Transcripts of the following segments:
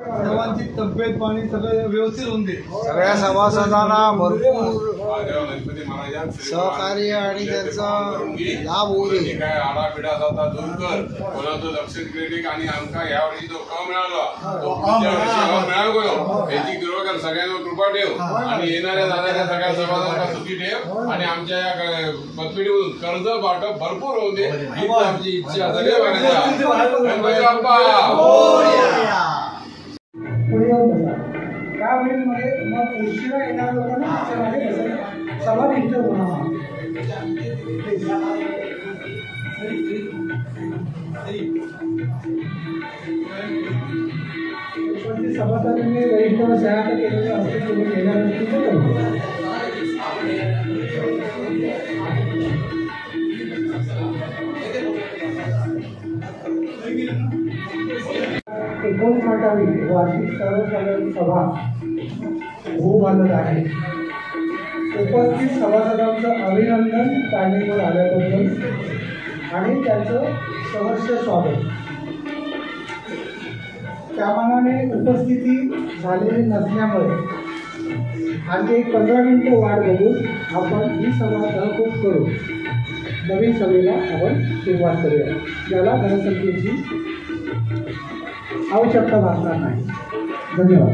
सर्वांची तब्येत पाणी सगळं व्यवस्थित होऊन दे. सगळ्या सभासदांना भरपूर सहकार्य आणि त्यांचा लाभ होऊ दे. काय आडापिडा जाता दूर कर, कोणाचं लक्ष क्रेडिट आणि आमका यावर्षी जो क मिळाला तो पुढच्या वर्षी मिळालो याची कृपा सगळ्यांवर कृपा ठेव आणि येणाऱ्या जाणाऱ्या सगळ्या सभासदांना सुखी ठेव आणि आमच्या या पतपिढीमधून कर्ज वाटप भरपूर होऊ दे हीच आमची इच्छा. सगळे गणपती बाप्पा पुढे येऊन बसा. काय होईल मध्ये मग उशिरा येणाऱ्या लोकांना आमच्या मागे सभा डिस्टर्ब होणार. सभासदांनी वरिष्ठ सहायता केलेल्या असते तुम्ही गेल्यानंतर एकोणसाठावी वार्षिक सर्वसाधारण सभा होऊ घालत आहे. उपस्थित सभासदांचं अभिनंदन टायमिंगवर आल्याबद्दल आणि त्यांचं सहर्ष स्वागत. त्यामानाने उपस्थिती झालेली नसल्यामुळे आणखी 15 मिनिटं वाट बघून आपण ही सभा तहकूब करू नवीन सभेला आपण सुरुवात करूया. त्याला जनसंख्येची आवश्यकता भासणार नाही. धन्यवाद.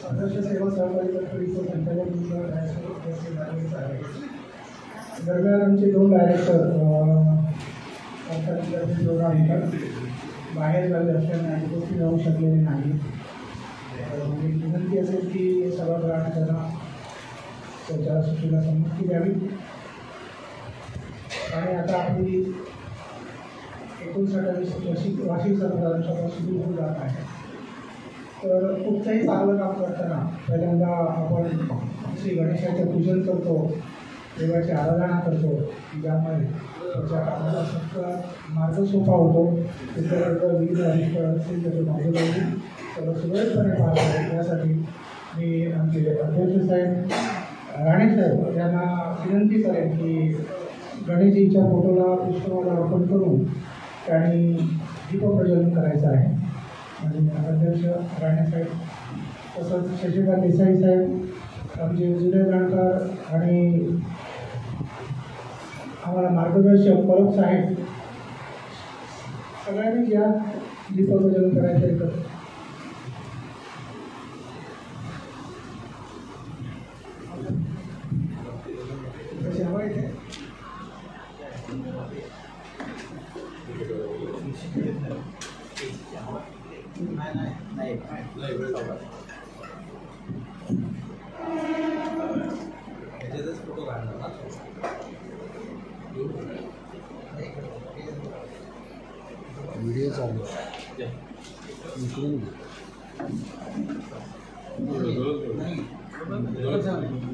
सदस्य सेवा सहकारी मंडळीचे संचालक दरम्यान आमचे 2 डायरेक्टर बाहेर झाले असल्याने अधिकृत जाऊ शकलेले नाही. विनंती असेल की सभागृहाने त्यांना त्याच्या सूचनेला संमती द्यावी. आणि आता आपली 59वी वार्षिक सभा सुरू होऊ जात आहे. तर कुठचंही चांगलं काम करताना पहिल्यांदा आपण श्री गणेशाचं पूजन करतो, देवाची आराधना करतो, ज्यामुळे त्याच्या कामाचा सगळा मार्ग सोपा होतो. त्याच्यानंतर विविध अनिष्ट असतील त्याचे मार्ग लावून सगळं सुरळीतपणे पार पडेल यासाठी मी आमचे अध्यक्ष साहेब राणे साहेब यांना विनंती करेन की गणेशजीच्या फोटोला पुष्पमाला अर्पण करून त्यांनी दीपप्रज्वलन करायचं आहे. आणि अध्यक्ष राणेसाहेब तसंच शशिकांत देसाई साहेब आमचे जुने जाणकार आणि आम्हाला मार्गदर्शक परब साहेब सगळ्यांनी या दीपप्रज्वलन करायचं एकत्र. फोटो काढणार ना व्हिडिओ चालू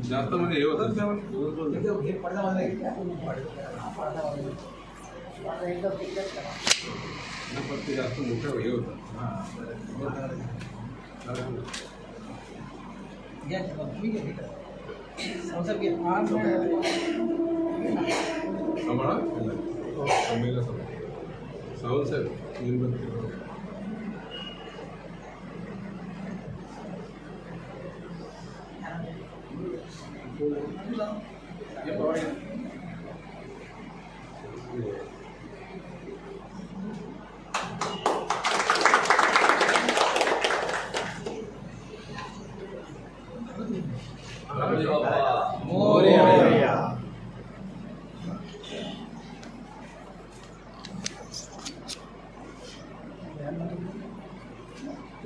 जास्त म्हणजे हे होतं जास्त मोठं हे होतं. सावंत साहेब एक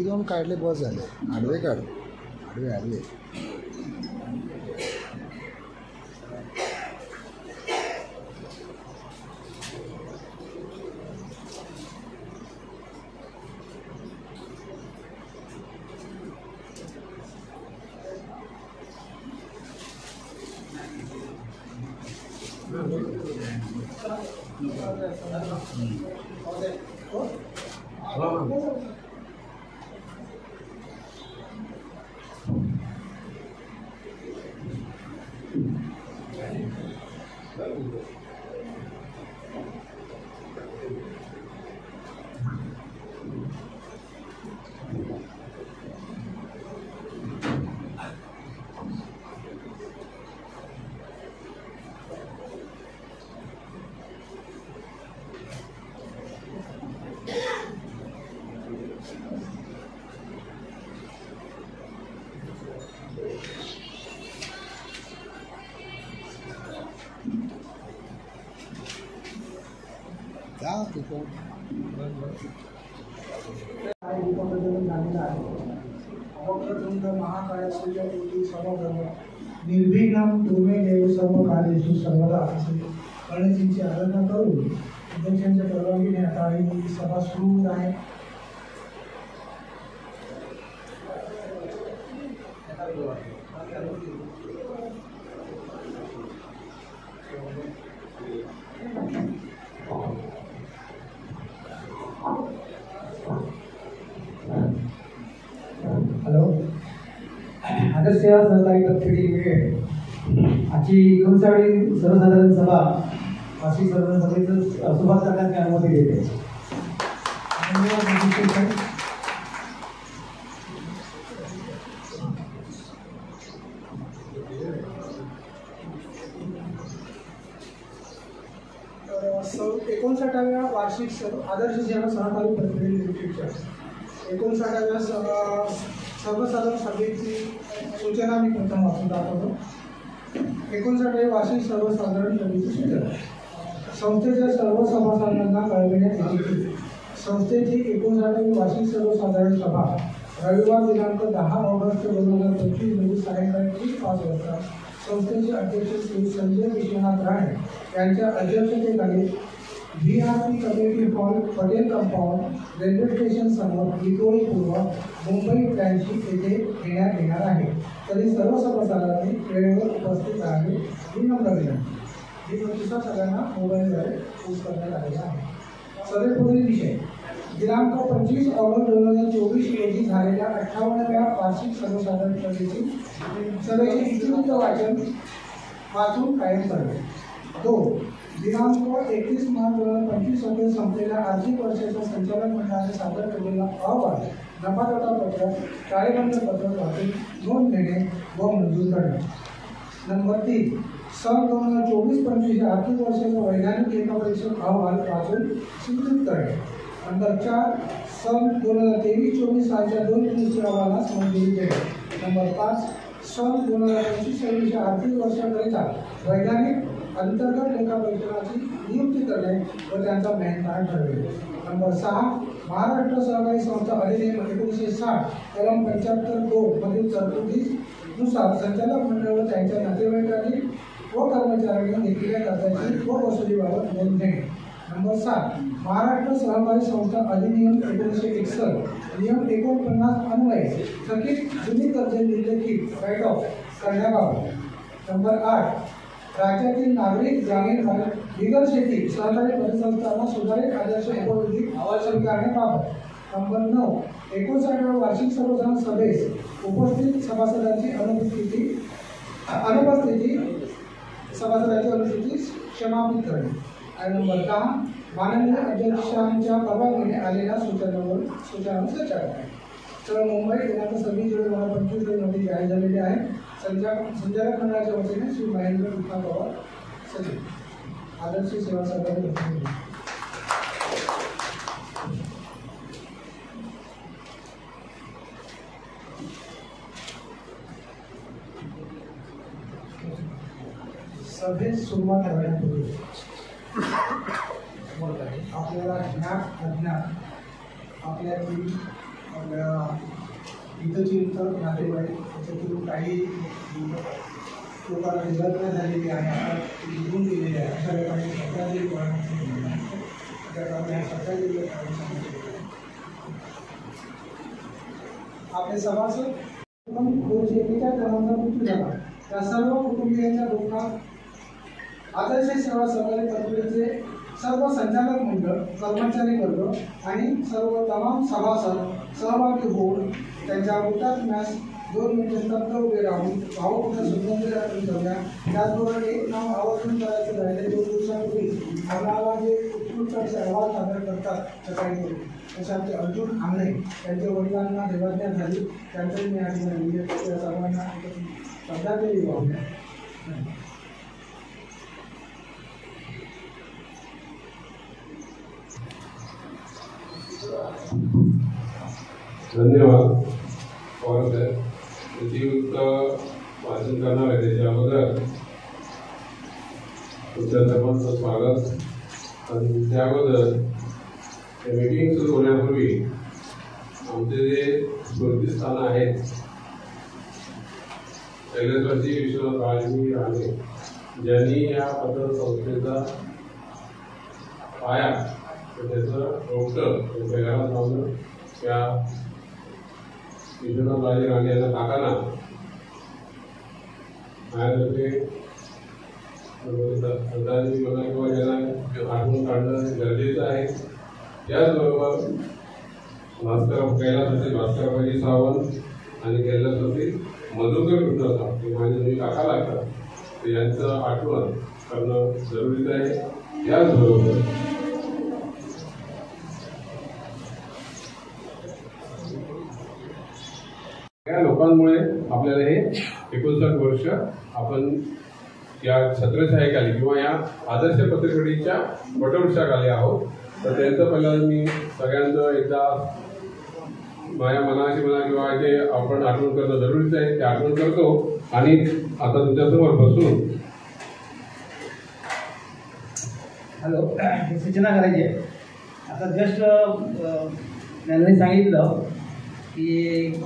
दोन काढले बस झाले. आडवे काढ, आडवे आडवे. निर्विघ्नं पूर्वेदेव सर्व कार्येषु सर्वदा असे गणेशजींची आराधना करून अध्यक्षांच्या परवानगीने आता ही सभा सुरू आहे. हॅलो, आदर्श सेवा सहकारी प्रतिनिधी लिमिटेड आजची 59वी सर्वसाधारण सभा वार्षिक सर्वसाधारण सभेचं सुरुवात करण्यास मी अनुमती देते. तर 59व्या वार्षिक आदर्श सेवा सहकारी प्रतिनिधी लिमिटेडच्या 59व्या सर्वसाधारण सभेची सूचना मी प्रथम वाचून दाखवतो. 59व्या वार्षिक सर्वसाधारण सभेची सूचना. संस्थेच्या सर्व सभासदांना कळविण्यात येते. संस्थेची 59वी वार्षिक सर्वसाधारण सभा रविवार दिनांक 10 ऑगस्ट 2025 रोजी सायंकाळी 5 वाजता संस्थेचे अध्यक्ष श्री संजय विश्वनाथ राणे यांच्या अध्यक्षतेखाली VRP community hall, Patel compound, railway station समोर, विक्रोळी पूर्व, मुंबई 83 येथे घेण्यात येणार आहे. तरी सर्व सभासदांनी वेळेवर उपस्थित राहावे ही नम्र विनंती. ही प्रतिसाद सगळ्यांना मोबाईलद्वारे पोस्ट करण्यात आलेला आहे. सभेपुढील विषय. दिनांक 25 ऑगस्ट 2024 रोजी झालेल्या 58व्या वार्षिक सर्वसाधारण सभेचे इतिवृत्त वाचून कायम करणे. 2. दिनांक 31 मार्च 2025 रोजी संपलेल्या आर्थिक वर्षाच्या संचालक मंडळाने सादर केलेला अहवाल, नफा तोटा पत्रक, ताळेबंद पत्रक वाचून नोंद घेणे व मंजूर करणे. नंबर 3. सन 2024-25 आर्थिक वर्षाचा वैधानिक लेखापरीक्षक अहवाल वाचून स्वीकृत करणे. नंबर 4. सन 2023-24 सालच्या 2 दिवसीय अहवालास मंजुरी देणे. नंबर 5. सन 2025-26 आर्थिक वर्षाकरिता वैधानिक अंतर्गत लेखापरीक्षकाची नियुक्ती करणे व त्यांचा मेहनताण ठरविणे. नंबर 6. महाराष्ट्र सहकारी संस्था अधिनियम 1960 कलम 75(2) मधील तरतुदीनुसार संचालक मंडळ व त्यांच्या नातेवाईकांनी व कर्मचाऱ्यांनी घेतलेल्या कर्जाची व वसुलीबाबत नोंद घेणे. नंबर 7. महाराष्ट्र सहकारी संस्था अधिनियम 1961 नियम 49 अन्वये थकीत जुनी कर्जे निर्लेखित राईट ऑफ करण्याबाबत. नंबर 8. राज्यातील नागरिक जामीन बिगर शेती सहकारी पतसंस्थांना सुधारित आदर्श उपविधी स्वीकारण्याबाबत. नंबर 9. 59व्या वार्षिक सर्वसाधारण सभेस उपस्थित सभासदांची अनुपस्थिती क्षमापित करणे. आणि नंबर 10. माननीय अध्यक्षांच्या परवानगीने आलेल्या सूचनांवर चर्चा करणे. तर मुंबई दिनांक 26 जुलै 2025 रोजी जाहीर झालेले आहे. संचालक मंडळाच्या वतीने श्री महेंद्र कृष्णा पवार सचिव, आदर्श सेवा सहकारी प्रतिनिधी. सभेत सुरुवात करण्यापूर्वी आपल्याला ज्ञान अज्ञान आपल्यातील आपल्या हितचिंतक नातेवाईक त्याच्यातून काही लोकांना निवर्तन झालेली आहे आता निघून गेलेली आहे अशा लोकांनी श्रद्धांजली वाहण्याची त्याप्रमाणे श्रद्धांजली आपले सभासद 201 जणांचा मृत्यू झाला. त्या सर्व कुटुंबियांच्या दुःखात आदर्श सेवा सहकारी तरतुदीचे सर्व संचालक मंडळ कर्मचारी वर्ग आणि सर्व तमाम सभासद सहभागी होऊन त्यांच्या हुतात्म्यास 2 मिनिटे स्तब्ध उभे राहून भावपूर्ण श्रद्धांजली अर्पण करूया. त्याचबरोबर एक नाव आवर्जून करायचं राहिले 2 दिवसांपूर्वी आम्हाला जे उत्कृष्ट अहवाल सादर करतात सकाळी तसे आमचे अर्जुन आंगणे त्यांच्या वडिलांना देवाज्ञा झाली त्यांचंही मी आठवण त्या सर्वांना श्रद्धांजली वाहूया. धन्यवाद पवार साहेब. विधियुक्त वाचन करणार आहे त्याच्या अगोदर तुमच्या सर्वांचं स्वागत. आणि त्या अगोदर मीटिंग सुरू होण्यापूर्वी आमचे जे स्मृतीस्थान आहेत शैलेश्वरजी विश्वनाथ बाळाजी राणे ज्यांनी या पत्रसंस्थेचा पाया त्याचं रोपटं त्यांच्या घरात लावलं त्या विश्वनाथ बाळाजी राणे यांना टाकाना माझ्यातर्फे श्रद्धांजली म्हणा किंवा यांना आठवण काढणं गरजेचं आहे. त्याचबरोबर कैलासवरती भास्करबाजी सावंत आणि कैलासवरती मधुकर कृष्ण सावंत हे माझे दोन्ही काका लागतात तर यांचं आठवण करणं जरुरीचं आहे. याचबरोबर या लोकांमुळे आपल्याला हे 59 वर्ष आपण या छत्रछायेखाली किंवा या आदर्श पत्रकारितेच्या वटवृक्षाखाली आहोत. तर त्यांचं पहिल्यांदा मी सगळ्यांचं एकदा माझ्या मनाची म्हणा किंवा जे आपण आठवण करणं जरुरीचं आहे ते आठवण करतो. आणि आता तुमच्यासमोर बसून हॅलो सूचना करायची आहे. आता जस्ट त्यांनी सांगितलं की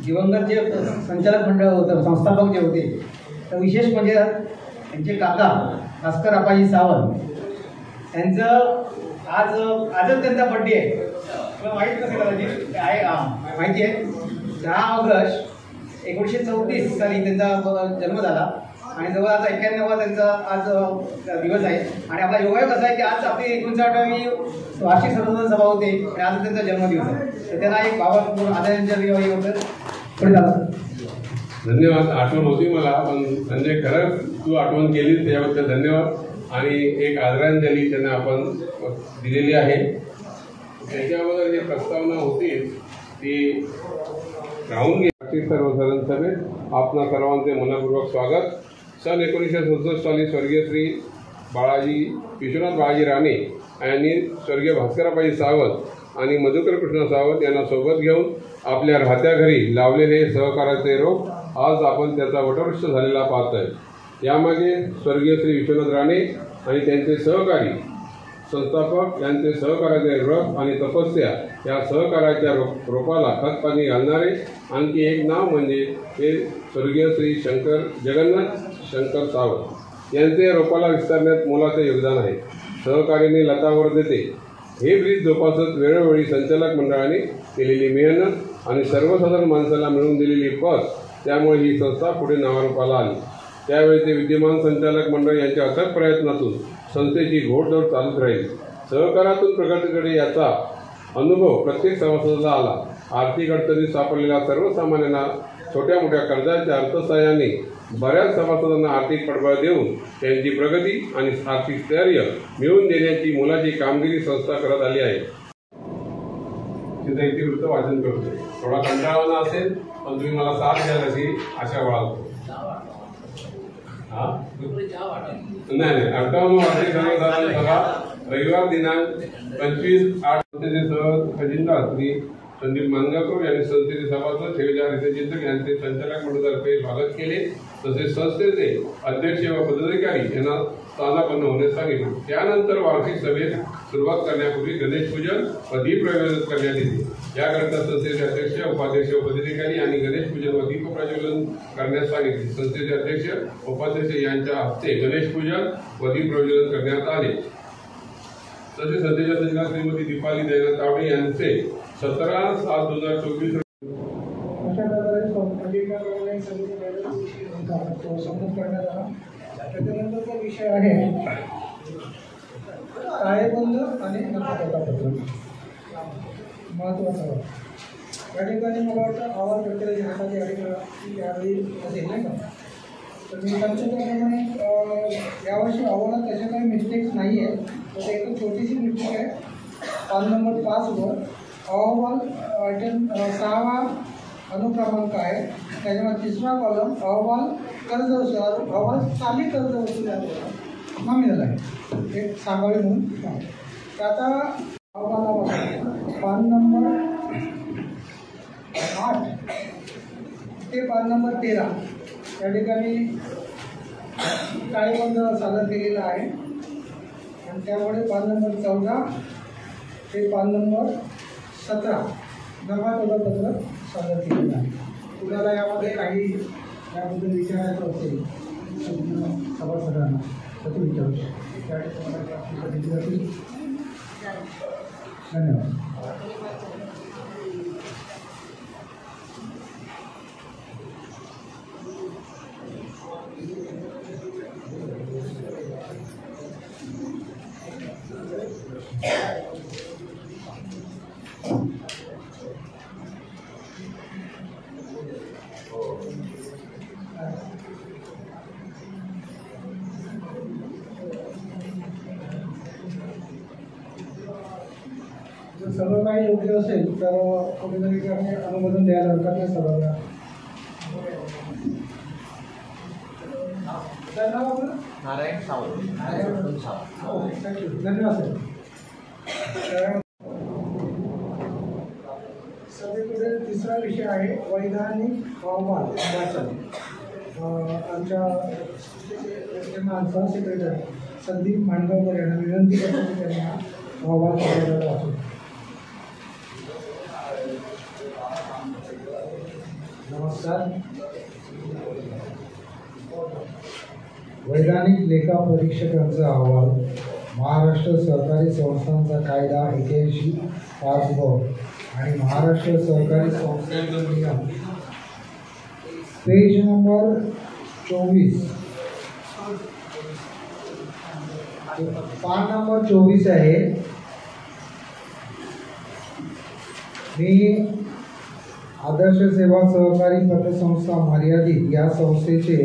दिवंगत जे संचालक मंडळ होतं संस्थापक जे होते तर विशेष म्हणजे त्यांचे काका भास्कर आपाजी सावंत यांचं आजच त्यांचा बड्डे आहे. तुला माहीत नसेल कदाचित आहे माहिती आहे. 10 ऑगस्ट 1934 साली त्यांचा जन्म झाला आणि जवळ आता 91वा त्यांचा आज दिवस आहे. आणि आपला योगायोग असा आहे की आज आपली 59वी वार्षिक सर्वसाधारण सभा होते आणि आज त्यांचा जन्मदिवस आहे. तर त्यांना एक भावपूर्ण आदरांजली पुढे झालं. धन्यवाद. आठवण होती मला पण संजय खरंच तू आठवण केली त्याबद्दल धन्यवाद. आणि एक आदरांजली त्यांना आपण दिलेली आहे. त्याच्याबद्दल जी प्रस्तावना होती ती राहून गेली. सर्वसाधारण सभेत आपणा सर्वांचे मनपूर्वक स्वागत. सन 1967 साली स्वर्गीय श्री विश्वनाथ बाळाजी राणे यांनी स्वर्गीय भास्करबाजी सावंत आणि मधुकर कृष्ण सावंत यांना सोबत घेऊन आपल्या राहत्या घरी लावलेले सहकार्याचे रोप आज आपण त्याचा वटवृक्ष झालेला पाहतोय. यामागे स्वर्गीय श्री विश्वनाथ राणे आणि त्यांचे सहकारी संस्थापक यांचे सहकार्याचे रस आणि तपस्या या सहकार्याच्या रोपाला खत पाणी घालणारे आणखी एक नाव म्हणजे हे स्वर्गीय श्री जगन्नाथ शंकर सावंत यांचे रोपाला विस्तारण्यात मोलाचे योगदान आहे. सहकार्याने लतावर देते हे ब्रीज जोपासत वेळोवेळी संचालक मंडळाने केलेली मेहनत आणि सर्वसाधारण माणसाला मिळवून दिलेली पत त्यामुळे ही संस्था पुढे नावारूपाला आली. त्यावेळी विद्यमान संचालक मंडळ यांच्या अथक प्रयत्नातून संस्थेची घोडदौड चालूच राहील. सहकारातून प्रगतीकडे याचा अनुभव प्रत्येक सभासदाला आला. आर्थिक अडचणीत सापडलेल्या सर्वसामान्यांना छोट्या मोठ्या कर्जाच्या अर्थसहाय्याने बऱ्याच सभासदांना आर्थिक पाठबळ देऊन त्यांची प्रगती आणि आर्थिक स्थैर्य मिळवून देण्याची मोलाची कामगिरी संस्था करत आली आहे. तिथे इतिवृत्त वाचन करतो. थोडा कंटाळवाना असेल पण तुम्ही मला साथ द्याल अशी आशा बाळगतो. नाही 58वी वार्षिक सर्वसाधारण सभा रविवार दिनांक 25/8 खजिनदार श्री संदीप मानगापूर यांनी संस्थेचे सभासद ठेवीदार हितचिंतक यांचे संचालक मंडळातर्फे स्वागत केले. तसेच संस्थेचे अध्यक्ष व पदाधिकारी यांना स्थानापन्न होण्यास सांगितले. त्यानंतर वार्षिक सभेत सुरुवात करण्यापूर्वी गणेश पूजन व दीप प्रज्वलन करण्यात येते. याकरिता संस्थेचे अध्यक्ष, उपाध्यक्ष व पदाधिकारी यांनी गणेश पूजन व दीप प्रज्वलन करण्यास सांगितले. संस्थेचे अध्यक्ष, उपाध्यक्ष यांच्या हस्ते गणेश पूजन व दीप प्रज्वलन करण्यात आले. तसेच सध्याच्या संचालक श्रीमती दीपाली दयानंद तावडे यांचे 17/7/2024 अशा प्रकारे संमत करण्यात आला. त्याच्यानंतरचा विषय आहे ताळेबंद आणि नफातोटा महत्त्वाचा. या ठिकाणी मला वाटतं अहवाल प्रक्रिया घेण्यासाठी यावेळी असेल नाही का. तर मी सांगतो त्याप्रमाणे यावर्षी अहवालात त्याच्या काही मिस्टेक्स नाही आहे. तर एक छोटीशी मिस्टेक आहे. पान नंबर 5वर अहवाल आयटम 6वा अनुक्रमांक आहे. त्याच्यामध्ये 3रा कॉलम अहवाल कर्ज अहवाल चाली कर्ज वसूल नॉमिनल आहे. एक सांगावे म्हणून. तर आता अहवालावर पान नंबर 8 ते पान नंबर 13 या ठिकाणी ताळेबंद सादर केलेला आहे. आणि त्यामुळे पान नंबर 14 ते पान नंबर 17 नफातोटा पत्रक सादर केलेलं आहे. तुम्हाला यामध्ये काही याबद्दल विचारायचं असेल सभासदांना तर तू विचारू शकतो. त्या ठिकाणी धन्यवाद. जर सर्व काही योग्य असेल तर कोणीतरी त्याने अनुमोदन द्यायला हरकत नाही. सर्वांना नारायण सावंत. थँक्यू. धन्यवाद सर. सभेपुढे 3रा विषय आहे वैधानिक अहवाल वाचन. आमच्या सेक्रेटरी संदीप मानगावकर यांना विनंती करतो की त्यांना अहवाल वाचून. नमस्कार. वैधानिक लेखा परीक्षकांचा अहवाल महाराष्ट्र सहकारी संस्थांचा कायदा 81/5 आणि महाराष्ट्र सहकारी संस्थांचा नियम पेज नंबर 24 पान नंबर 24 आहे. मी आदर्श सेवा सहकारी पतसंस्था मर्यादित या संस्थेचे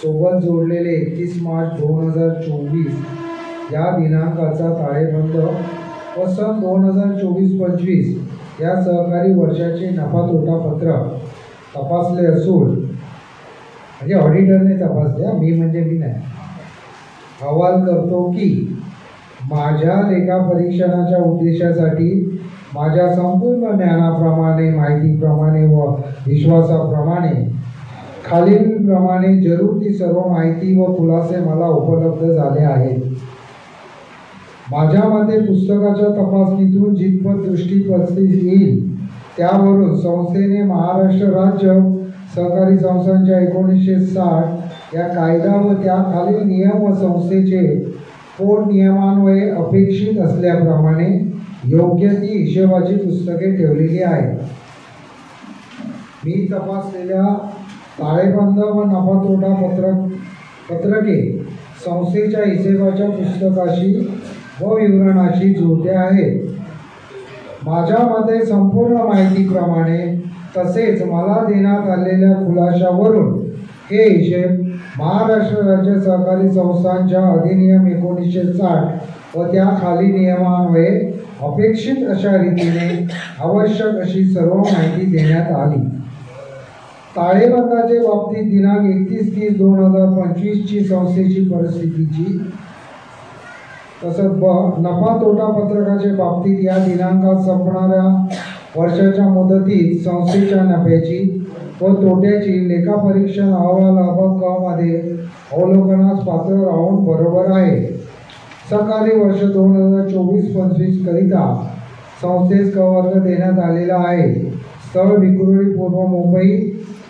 सोबत जोडलेले 31 मार्च 2024 या दिनांकाचा ताळेबंद व सन 2024-25 या सहकारी वर्षाचे नफातोटा पत्रक तपासले असून म्हणजे ऑडिटरने तपासले, मी नाही. अहवाल करतो की माझ्या लेखापरीक्षणाच्या उद्देशासाठी माझ्या संपूर्ण ज्ञानाप्रमाणे, माहितीप्रमाणे व विश्वासाप्रमाणे खालीलप्रमाणे जरूर ती सर्व माहिती व खुलासे मला उपलब्ध झाले आहेत. माझ्या मते पुस्तकाच्या तपासणीतून जितपत दृष्टी येईल त्यावरून संस्थेने महाराष्ट्र राज्य सहकारी संस्थांच्या 1960 या कायदा व त्याखालील नियम व संस्थेचे पोटनियमान्वये अपेक्षित असल्याप्रमाणे योग्य ती हिशोबाची पुस्तके ठेवलेली आहेत. मी तपासलेल्या ताळेबंद व नफातोटा पत्रके संस्थेच्या हिशेबाच्या पुस्तकाशी व विवरणाशी जुळते आहेत. माझ्या मते संपूर्ण माहितीप्रमाणे तसेच मला देण्यात आलेल्या खुलाशावरून हे हिशेब महाराष्ट्र राज्य सहकारी संस्थांच्या अधिनियम 1960 व त्याखाली नियमान्वये अपेक्षित अशा रीतीने आवश्यक अशी सर्व माहिती देण्यात आली. ताळेबंदाचे बाबतीत दिनांक 31/30/2025 ची संस्थेची परिस्थितीची तसंच नफा तोटा पत्रकाचे बाबतीत या दिनांकात संपणाऱ्या वर्षाच्या मुदतीत संस्थेच्या नफ्याची व तोट्याची लेखापरीक्षण अहवाल मध्ये अवलोकनास पात्र राहून बरोबर आहे. सरकारी वर्ष 2024-25 करिता संस्थेस क वर्ग देण्यात आलेला आहे. स्थळ विक्रोळी पूर्व मुंबई,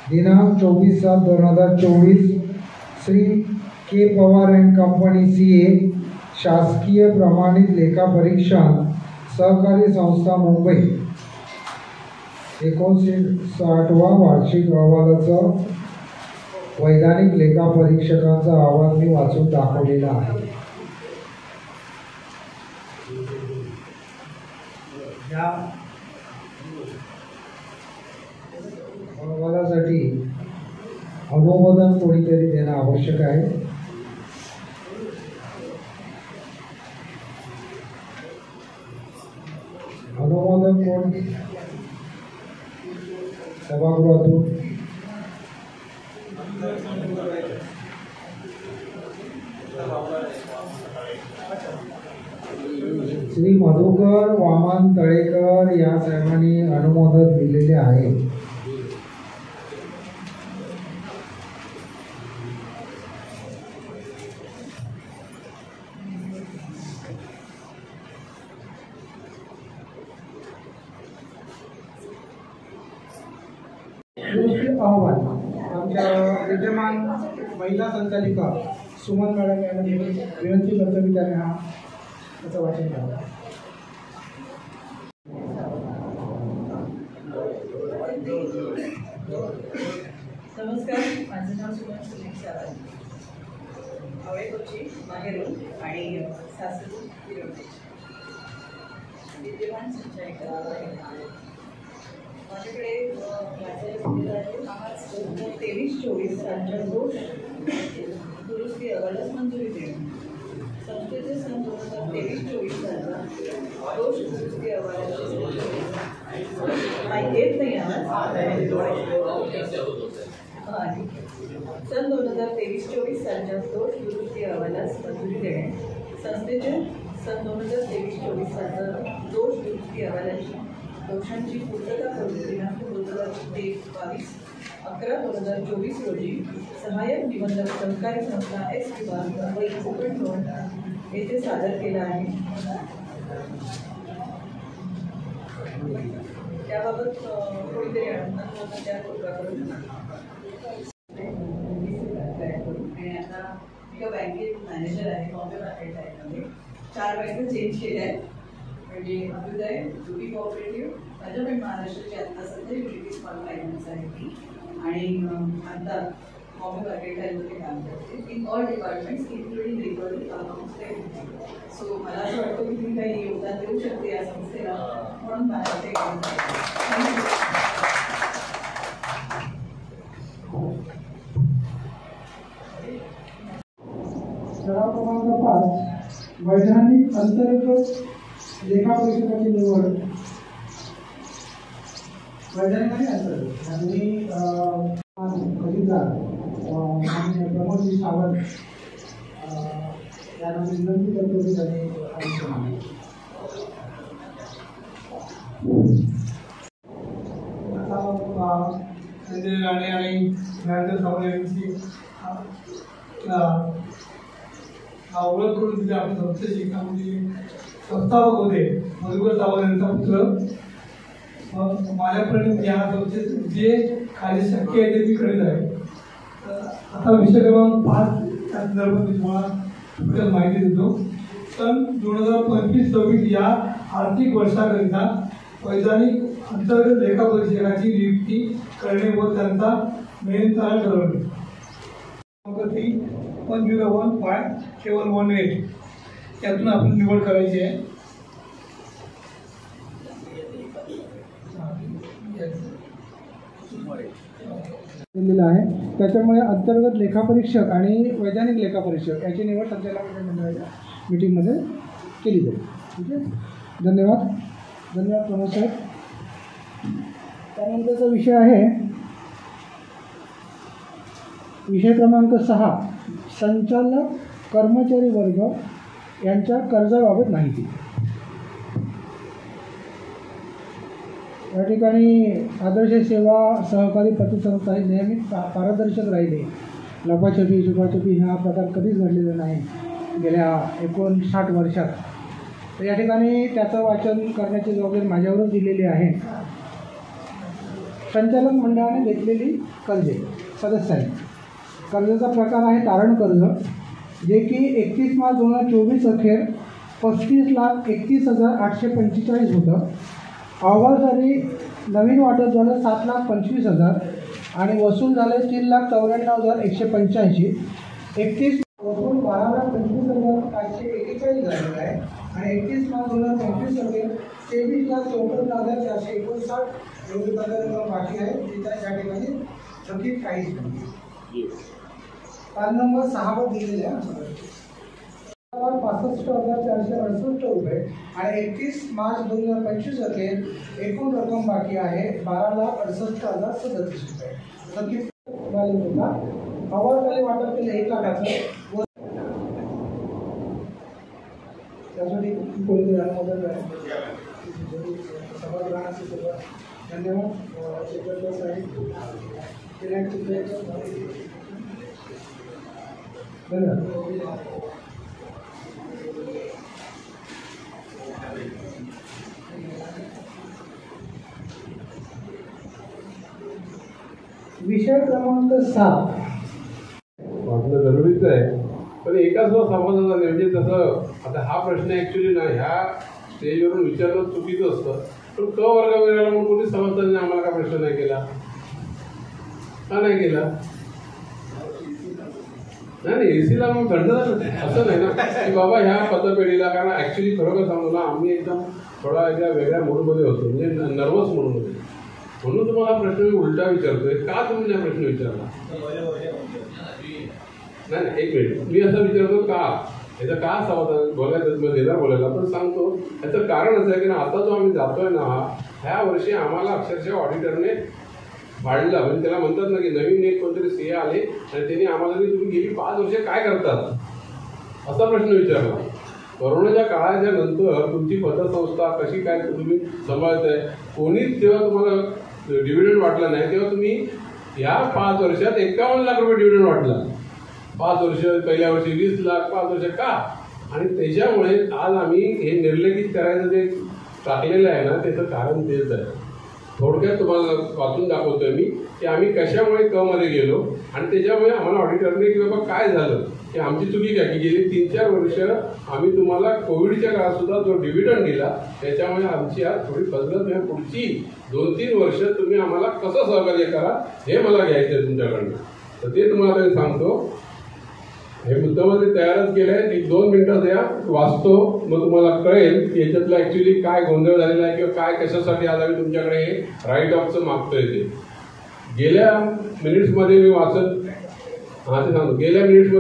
दिनांक 24/7/2024, श्री के पवार अँड कंपनी CA, शासकीय प्रमाणित लेखापरीक्षण, सहकारी संस्था मुंबई. 59वा वार्षिक अहवालाचं वैधानिक लेखापरीक्षकांचा अहवाल मी वाचून दाखवलेला आहे. या अहवालासाठी अनुमोदन कोणीतरी देणं आवश्यक आहे. अनुमोदन कोण? सभागृहातून श्री मधुकर वामन तळेकर या साहेबांनी अनुमोदन दिलेले आहे. अहवाल आमच्या विद्यमान महिला संचालिका सुमन मॅडम यांना विनंती करतो की त्याने त्याचं वाचन करावं. नमस्कार, माझं नाव सुमन सुनील सावंत, आवळेकोची माहेरून आणि सासू विरोधी विद्यमान संचालिका. माझ्याकडे आज 23-24 सालच्या दोष दुरुस्ती अहवालास मंजुरी देणे. संस्थेचे सन 2023-24 सालचा दोष दुरुस्ती अहवालाची येत नाही सन 2023-24 सालच्या दोष दुरुस्ती अहवालास मंजुरी देणे. संस्थेचे सन 2023-24 सालचा दोष दुरुस्ती अहवालाची दोषांची पूर्तता करून दिनांक 22/11/2024 रोजी सहाय्यक निबंधक सहकारी संस्था S विभाग मुंबई कोकण रोड येथे सादर केला आहे. त्याबाबत कोणीतरी अनुमोदन त्या कोर्टाकडून आणि आता एका बँकेत मॅनेजर आहे, बॉम्बे मार्केट आहे. 4 बँका चेंज केल्या आहेत, म्हणजे अभ्युदय, जुबी कोऑपरेटिव्ह, पंजाब महाराष्ट्राची आता सध्या युटिलिटी स्मॉल फायनान्स आहे ती, आणि आता बॉम्बे मार्केट टाईममध्ये काम करते in all departments including recovery accounts. So मला असं वाटतं की मी काही योगदान देऊ शकते या संस्थेला, म्हणून मला ते काम ठराव क्रमांक 5 वैधानिक अंतर्गत लेखापरीक्षकाची निवड. वैधानिक आणि अंतर्गत आणि खजिनदार माननीय प्रमोदजी सावंत यांना विनंती करतो की त्यांनी आयुष्य मागे. संजय राणे आणि नरेंद्र सावंत यांची ओळख करून दिली. आपल्या संस्थेची म्हणजे संस्थापक होते मधुकर सावंत यांचा पुत्र. माझ्यापर्यंत या संस्थेत जे कार्य शक्य आहे ते मी करीत आहे. आता विषय क्रमांक 5 त्या संदर्भात मी तुम्हाला माहिती देतो. सन 2025-26 या आर्थिक वर्षाकरिता वैधानिक अंतर्गत लेखापरीक्षकाची नियुक्ती करणे व त्यांचा मेहनताना ठरवणे. 101.718 यातून आपण निवड करायची आहे. दिलेलं आहे. त्याच्यामुळे अंतर्गत लेखापरीक्षक आणि वैधानिक लेखापरीक्षक याची निवड संचालक मंडळाच्या मीटिंगमध्ये केली जाईल. ठीक आहे, धन्यवाद. धन्यवाद प्रमोद साहेब. त्यानंतरचा विषय आहे विषय क्रमांक 6 संचालक कर्मचारी वर्ग यांच्या कर्जाबाबत माहिती. या ठिकाणी आदर्श सेवा सहकारी पतसंस्था ही नेहमीच पारदर्शक राहिली. लपाछपी छुपाछपी हा प्रकार कधीच घडलेला नाही गेल्या 59 वर्षात. तर या ठिकाणी त्याचं वाचन करण्याची जबाबदारी माझ्यावरच दिलेली आहे. संचालक मंडळाने घेतलेली कर्जे सदस्यांनी. कर्जाचा प्रकार आहे तारण कर्ज, जे की 31 मार्च 2024 अखेर 35,31,845 होतं. अहवालसाठी नवीन वाटप झालं 7,25,000 आणि वसूल झाले 3,94,185. 31 वसूल 12,25,541 झालेला आहे आणि 31 मार्च 2025 अखेर 23,54,459 एवढी रक्कम बाकी आहे. त्या ठिकाणी थकीत काहीच नाही. पान नंबर 6 वर दिलेले आहे 65,468 रुपये आणि 31 मार्च 2025 अखेर एकूण रक्कम बाकी आहे 12,68,037 रुपये. थकीत बॅलन्स होता. अहवालखाली वाटप केलं 1 लाखाचं. त्यासाठी कोणती मदत आहे सभागृहाची सुरुवात. धन्यवाद. विषय क्रमांक 7 वाचणं जरुरीचं आहे, पण एकाच समाजाचा नाही. म्हणजे तसं आता हा प्रश्न ऍक्च्युली ना ह्या स्टेजवरून विचारणं चुकीचं असतं. पण क वर्ग मिळाला म्हणून कोणी समाजाने आम्हाला का प्रश्न नाही केला? का नाही केला? नाही एसीला मग घडलं असं नाही ना की बाबा ह्या पतपेढीला. कारण ऍक्च्युली खरोखर सांगतो ना, आम्ही एकदम थोडा एका वेगळ्या मूडमध्ये होतो, म्हणजे नर्वस मूडमध्ये. म्हणून तुम्हाला प्रश्न मी उलटा विचारतोय. का तुम्ही हा प्रश्न विचारला? नाही एक मिनिट, मी असं विचारतो का याचं का समाधान बोलायचं देणार बोलायला. पण सांगतो याचं कारण असं आहे की ना, आता जो आम्ही जातोय ना ह्या वर्षी आम्हाला अक्षरशः ऑडिटरने वाढला. म्हणजे त्याला म्हणतात ना की नवीन एक कोणतरी सीए आले आणि त्यांनी आम्हाला तुम्ही गेली 5 वर्षे काय करतात असा प्रश्न विचारला. कोरोनाच्या काळाच्या नंतर तुमची पतसंस्था कशी काय तुम्ही सांभाळताय. कोणीच जेव्हा तुम्हाला डिव्हिडंड वाटला नाही तेव्हा तुम्ही या 5 वर्षात 51 लाख रुपये डिव्हिडंड वाटला. 5 वर्ष, पहिल्या वर्षी 20 लाख, 5 वर्ष का? आणि त्याच्यामुळे आज आम्ही हे निर्लगित करायचं जे टाकलेलं आहे ना त्याचं कारण तेच आहे. थोडक्यात तुम्हाला वाचून दाखवतोय मी की आम्ही कशामुळे क मध्ये गेलो आणि त्याच्यामुळे आम्हाला ऑडिटरने की बाबा काय झालं की आमची चुकी काय की गेली 3-4 वर्ष आम्ही तुम्हाला कोविडच्या काळात सुद्धा जो डिव्हिडंड दिला त्याच्यामुळे आमची आज थोडी फसगत आहे. पुढची 2-3 वर्ष तुम्ही आम्हाला कसं सहकार्य करा हे मला घ्यायचं आहे तुमच्याकडनं. तर ते तुम्हाला मी सांगतो. हे मुद्दामध्ये तयारच केलंय. 1-2 मिनिटं द्या, वाचतो, मग तुम्हाला कळेल की याच्यातला ऍक्च्युली काय गोंधळ झालेला आहे किंवा काय कशासाठी आज आम्ही तुमच्याकडे हे राईट ऑफचं मागतोय. ते गेल्या मिनिट्समध्ये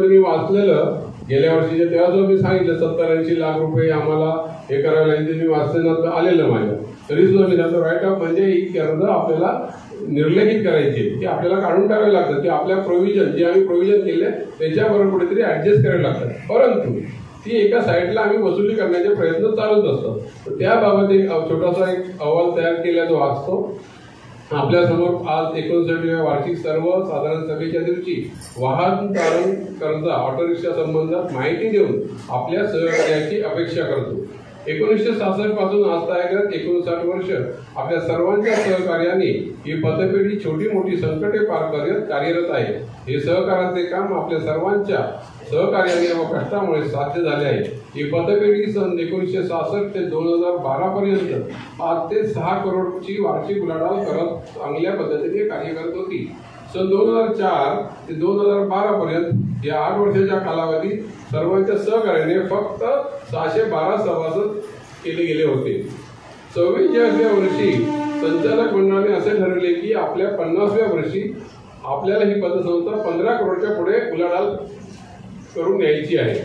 मी वाचलेलं गेल्या वर्षीच्या तेव्हा जो मी सांगितलं 70-80 लाख रुपये आम्हाला हे करावं लागेल ते मी वाचताना आलेलं माझ्या. तरी सुद्धा मी सांगतो राईट ऑफ म्हणजे ही कर्ज आपल्याला निर्लगित करायची की आपल्याला काढून टाकावे लागतं की आपल्या प्रोव्हिजन जे आम्ही प्रोव्हिजन केले त्याच्याबरोबर कुठेतरी ऍडजस्ट करावे लागतात. परंतु ती एका साईडला आम्ही वसुली करण्याचे प्रयत्न चालूच असतात. तर त्याबाबत एक छोटासा एक अहवाल तयार केला जो वाचतो. आपल्यासमोर आज 59व्या वार्षिक सर्वसाधारण सभेच्या दिवशी वाहन तारण कर्ज ऑटो रिक्षा संबंधात माहिती देऊन आपल्या सहकार्याची अपेक्षा करतो. 1966 पासून आजतागायत 59 वर्ष आपल्या सर्वांच्या सहकार्याने ही पतपेढी छोटी मोठी संकटे पार करत कार्यरत आहे. हे सहकार्याचे काम आपल्या सर्वांच्या सहकार्याने व कष्टामुळे साध्य झाले आहे. ही पतपेढी सन 1966 ते 2012 पर्यंत 5 ते 6 करोडची वार्षिक उलाढाल करत चांगल्या पद्धतीने कार्य करत होती. सन 2004 ते 2012 पर्यंत या 8 वर्षाच्या कालावधीत सर्वांच्या सहकार्याने फक्त 612 सभासद केले गेले होते. 44व्या वर्षी संचालक मंडळाने असे ठरवले की आपल्या 50व्या वर्षी आपल्याला ही पतसंस्था 15 करोडच्या पुढे उलाढाल करून न्यायची आहे.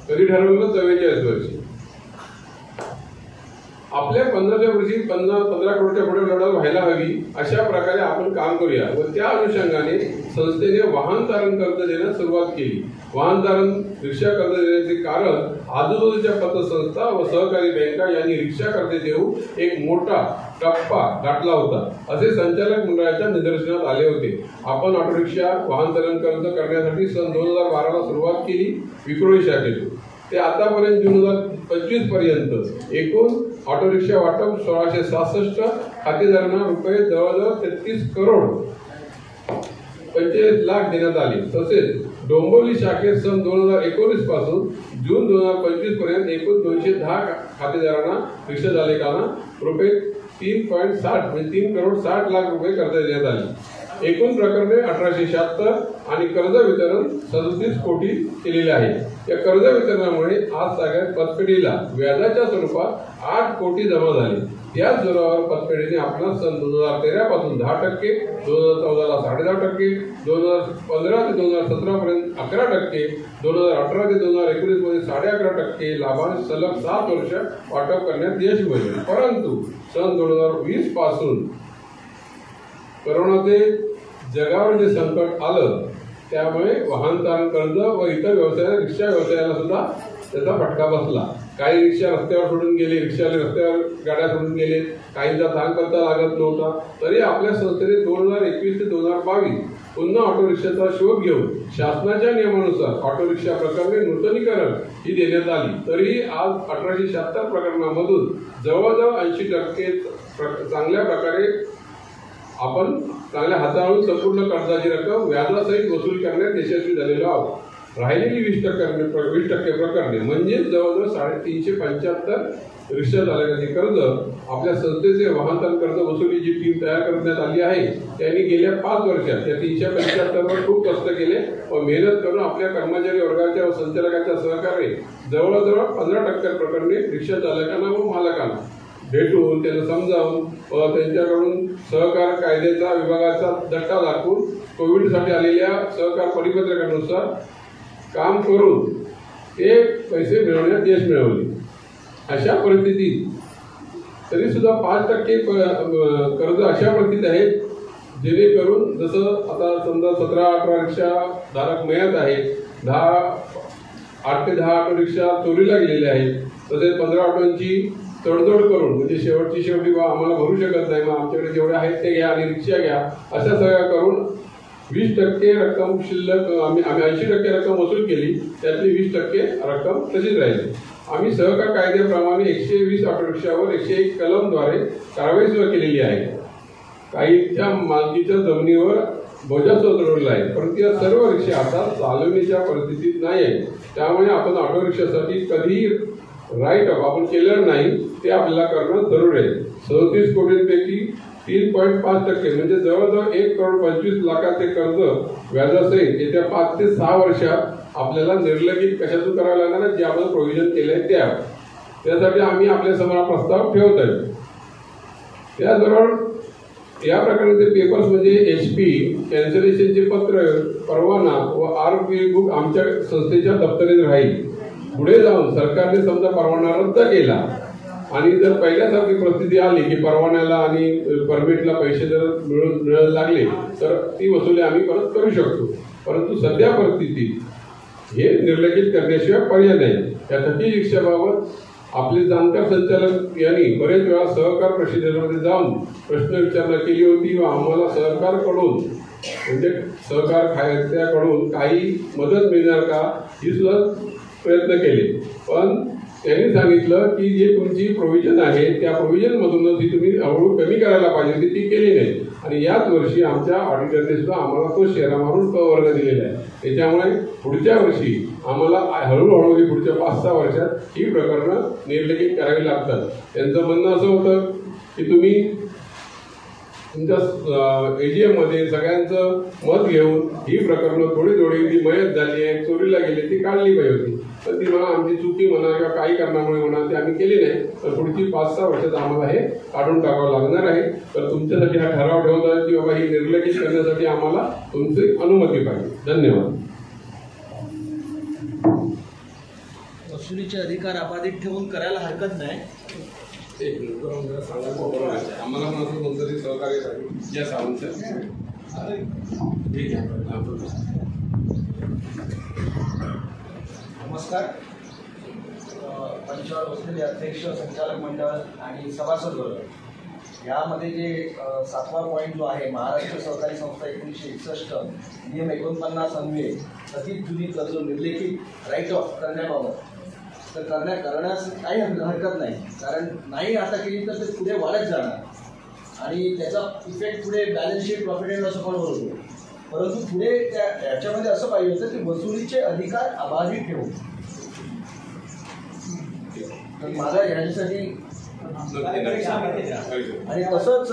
कधी ठरवलं? 44 वर्षी. आपल्या 15व्या वर्षी 15 करोडच्या पुढे उलाढाल व्हायला हवी अशा प्रकारे आपण काम करूया. व त्या अनुषंगाने संस्थेने वाहन तारण कर्ज देण्यास सुरुवात केली. वाहन तारण रिक्षा कर्ज देण्याचे कारण आजूबाजूच्या पतसंस्था व सहकारी बँका यांनी रिक्षा कर्ज देऊन एक मोठा टप्पा गाठला होता असे संचालक मंडळाच्या निदर्शनात आले होते. आपण ऑटो रिक्षा वाहन चलन कर्ज करण्यासाठी सन 2012ला सुरुवात केली विक्रोळी शाखेतून. ते आतापर्यंत जून 2025 पर्यंत एकूण ऑटो रिक्षा वाटप 1666 खातेदारांना रुपये जवळजवळ 33 करोड 45 लाख देण्यात आले. तसेच डोंबिवली शाखेत सन 2019 पासून जून 2025 पर्यंत एकूण 210 खातेदारांना रिक्षा चालकांना रुपये 3.60 म्हणजे 3 करोड 60 लाख रुपये कर्ज देण्यात आले. एकूण प्रकरणे 1876 आणि कर्ज वितरण 37 कोटी केलेले आहे. या कर्ज वितरणामुळे आज सगळ्यात पतपेढीला व्याजाच्या स्वरूपात 8 कोटी जमा झाले. त्याच जोरावर पतपेढीने आपला सन 2013 पासून 10%, 2014ला 10.5%, 2015 ते 2017 पर्यंत 11%, 2018 ते 2019 मध्ये 11.5% लाभांश सलग 7 वर्ष वाटप करण्यात यश मिळाले. परंतु सन 2020 पासून कोरोनाचे जगावर जे संकट आलं त्यामुळे वाहन चालन कर्ज व इतर व्यवसायाला रिक्षा व्यवसायाला सुद्धा त्याचा फटका बसला. काही रिक्षा रस्त्यावर सोडून गेले, रिक्षाने रस्त्यावर गाड्या सोडून गेले, काहींचा थांब करता लागत नव्हता. तरी आपल्या संस्थेने 2021 ते 2022 पुन्हा ऑटो रिक्षाचा शोध घेऊन शासनाच्या नियमानुसार ऑटो रिक्षा प्रकरणे नूतनीकरण ही देण्यात आली. तरी आज 1876 प्रकरणामधून जवळजवळ 80% चांगल्या प्रकारे आपण चांगल्या हाताळून संपूर्ण कर्जाची रक्कम व्याजासहित वसूल करण्यात यशस्वी झालेलो आहोत. राहिलेली 20% प्रकरणे म्हणजे जवळजवळ 375 रिक्षा चालकांचे कर्ज आपल्या संस्थेचे वाहन चालन कर्ज वसुलीची टीम तयार करण्यात आली आहे. त्यांनी गेल्या 5 वर्षात या 375वर खूप कष्ट केले व मेहनत करून आपल्या कर्मचारी वर्गाच्या व संचालकांच्या सहकार्याने जवळजवळ 15% प्रकरणे रिक्षा चालकांना व मालकांना भेटून त्यांना समजावून व त्यांच्याकडून सहकार कायद्याचा विभागाचा धक्का दाखवून कोविडसाठी आलेल्या सहकार परिपत्रकानुसार काम करून ते पैसे मिळवण्यात यश मिळवले. अशा परिस्थितीत तरी सुद्धा 5% कर्ज अशा परिस्थितीत आहेत जेणेकरून जसं आता समजा 17-18 रिक्षा धारक मयत आहे, 8 ते 10 ऑटो रिक्षा चोरीला गेलेल्या आहेत. तसेच 15 ऑटोंची तडजोड करून म्हणजे शेवटी आम्हाला भरू शकत नाही, मग आमच्याकडे जेवढे आहेत ते घ्या आणि रिक्षा घ्या अशा सगळ्या करून 20% रक्कम शिल्लक आम्ही 80% रक्कम वसूल केली. त्यातली 20% रक्कम तशीच राहिली. आम्ही सहकार कायद्याप्रमाणे 120 ऑटो रिक्षावर 101 कलमद्वारे कारवाई सुद्धा केलेली आहे. काहीच्या मालकीच्या जमिनीवर बोजा चढवलेला आहे, परंतु या सर्व रिक्षा आता चालवण्याच्या परिस्थितीत नाही आहे. त्यामुळे आपण ऑटो रिक्षासाठी कधीही राईट ऑफ आपण केलेलं नाही, ते आपल्याला करणं जरूर आहे. 37 कोटींपैकी 3.5% म्हणजे जवळजवळ 1 करोड 25 लाखाचे कर्ज व्याजासहित येत्या 5 ते 6 वर्षात आपल्याला निर्लगित कशातून करावं लागणार आहे, जे आपण प्रोव्हिजन केलंय त्यासाठी आम्ही आपल्या समोर प्रस्ताव ठेवत आहे. त्याचबरोबर या प्रकारचे पेपर्स म्हणजे HP कॅन्सलेशनचे पत्र, परवाना व RP बुक आमच्या संस्थेच्या दप्तरीत राहील. पुढे जाऊन सरकारने समजा परवाना रद्द केला आणि जर पहिल्यासारखी परिस्थिती आली की परवान्याला आणि परमिटला पैसे जर मिळायला लागले तर ती वसुली आम्ही परत करू शकतो. परंतु सध्या परिस्थितीत हे निर्लगित करण्याशिवाय पर्याय नाही. त्यासाठी रिक्षाबाबत आपले जाणकार संचालक यांनी बरेच वेळा सहकार परिषदेमध्ये जाऊन प्रश्न विचारणा केली होती व आम्हाला सहकारकडून म्हणजे सहकार खात्याकडून काही मदत मिळणार का ही सुद्धा प्रयत्न केले. पण त्यांनी सांगितलं की जे तुमची प्रोव्हिजन आहे त्या प्रोव्हिजनमधूनच ही तुम्ही हळूहळू कमी करायला पाहिजे होती, ती केली नाही. आणि याच वर्षी आमच्या ऑडिटरने सुद्धा आम्हाला तो शेरा मारून क वर्ग दिलेला आहे. त्याच्यामुळे पुढच्या वर्षी आम्हाला हळूहळू ही पुढच्या 5-6 वर्षात ही प्रकरणं निर्लगित करावी लागतात. त्यांचं म्हणणं असं होतं की तुम्ही तुमच्या AGM मध्ये सगळ्यांचं मत घेऊन ही प्रकरणं थोडी जी मयत झाली आहे, चोरीला गेली ती काढली पाहिजे होती. तर ती म्हणा आमची चुकी म्हणा किंवा काही कारणामुळे म्हणा ते आम्ही केली नाही, तर पुढची 5-6 वर्षात आम्हाला हे काढून टाकावं लागणार आहे. तर तुमच्यासाठी हा ठराव ठेवत आहे की बाबा ही निर्लगित करण्यासाठी आम्हाला तुमची अनुमती पाहिजे. धन्यवाद. वसुलीचे अधिकार अबाधित ठेवून करायला हरकत नाही. एक मिनिट सांगा आम्हाला पण असं कोणतरी सहकार्य आहे या सावंत ठीक आहे. नमस्कार. मंचावर बसलेले अध्यक्ष, संचालक मंडळ आणि सभासद वर्ग, यामध्ये जे 7वा पॉईंट जो आहे, महाराष्ट्र सहकारी संस्था 1961 नियम 49 अन्वये कथित जुनी कर्ज निर्लेखित राईट ऑफ करण्याबाबत तर करण्यास काही हरकत नाही, कारण नाही आता केली तर ते पुढे वाढत जाणार आणि त्याचा इफेक्ट पुढे balance sheet profit and loss account होतो. परंतु पुढे याच्यामध्ये असं पाहिजे होतं की वसुलीचे अधिकार अबाधित ठेवून. तर माझा याच्यासाठी आणि तसंच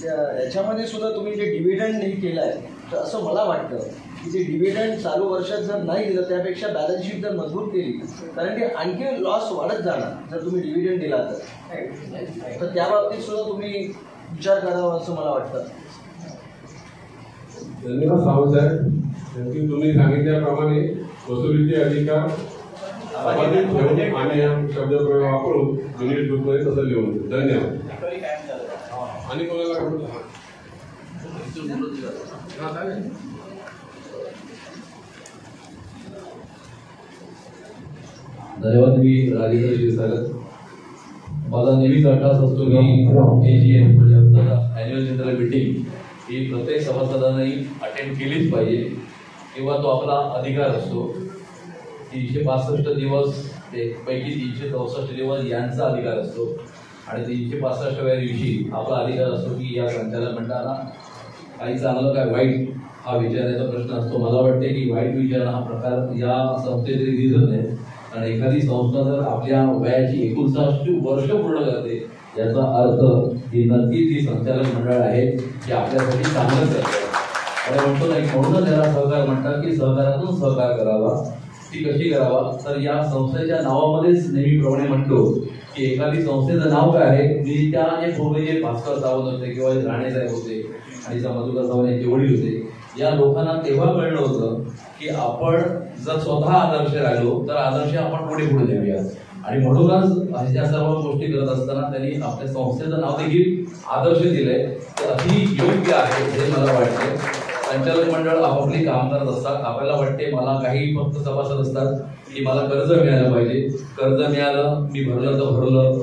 याच्यामध्ये सुद्धा तुम्ही जे डिव्हिडंड नाही केलं आहे, तर असं मला वाटतं की ते डिव्हिडंड चालू वर्षात जर नाही दिलं त्यापेक्षा बॅलन्स शीट जर मजबूत केली, कारण ते आणखी लॉस वाढत जाणार जर तुम्ही डिव्हिडंड दिला तर त्याबाबतीत सुद्धा तुम्ही विचार करावा असं मला वाटतं. धन्यवाद सावंत साहेब. तुम्ही सांगितल्याप्रमाणे वसुलीचे अधिकार अबाधित ठेवून आणि शब्दप्रयोग वापरून युनिट ग्रुपमध्ये तसं लिहून देऊ. धन्यवाद. आणि कोणाला धन्यवाद. मी राजेंद्र क्षीरसागर. मला नेहमीच अट्टास असतो की AGM म्हणजे ॲन्युअल जनरल मीटिंग ही प्रत्येक सभासदांनी अटेंड केलीच पाहिजे, किंवा तो आपला अधिकार असतो. 365 दिवस पैकी 364 दिवस यांचा अधिकार असतो आणि 365व्या दिवशी आपला अधिकार असतो की या संचालक मंडळाला काही चांगलं काय वाईट हा विचारायचा प्रश्न असतो. मला वाटते की वाईट विचार हा प्रकार या संस्थेत दिसत नाही, आणि एखादी संस्था जर आपल्या वयाची 59 वर्ष पूर्ण करते याचा अर्थ ही नक्कीच ही संचालक मंडळ आहे की आपल्यासाठी चांगलं करतं. आणि म्हणतो नाही, म्हणूनच याला सहकार म्हणतात की सहकारातून सहकार करावा. ती कशी करावा, तर या संस्थेच्या नावामध्येच नेहमीप्रमाणे म्हणतो की एखादी संस्थेचं नाव काय आहे. मी त्या जे पूर्वी जे भास्कर सावंत होते किंवा राणे साहेब होते आणि मधुकर सावंत यांचे वडील होते, या लोकांना तेव्हा कळलं होतं की आपण जर स्वतः आदर्श राहिलो तर आदर्श आपण पुढे पुढे देऊया. आणि म्हणूनच या सर्व गोष्टी करत असताना त्यांनी आपल्या संस्थेचं नाव देखील आदर्श दिलंय. ते अति योग्य आहे हे मला वाटते. संचालक मंडळ आपापली काम करत असतात. आपल्याला वाटते मला काही फक्त सभासद असतात की मला कर्ज मिळालं पाहिजे, कर्ज मिळालं मी भरलं तर भरलं,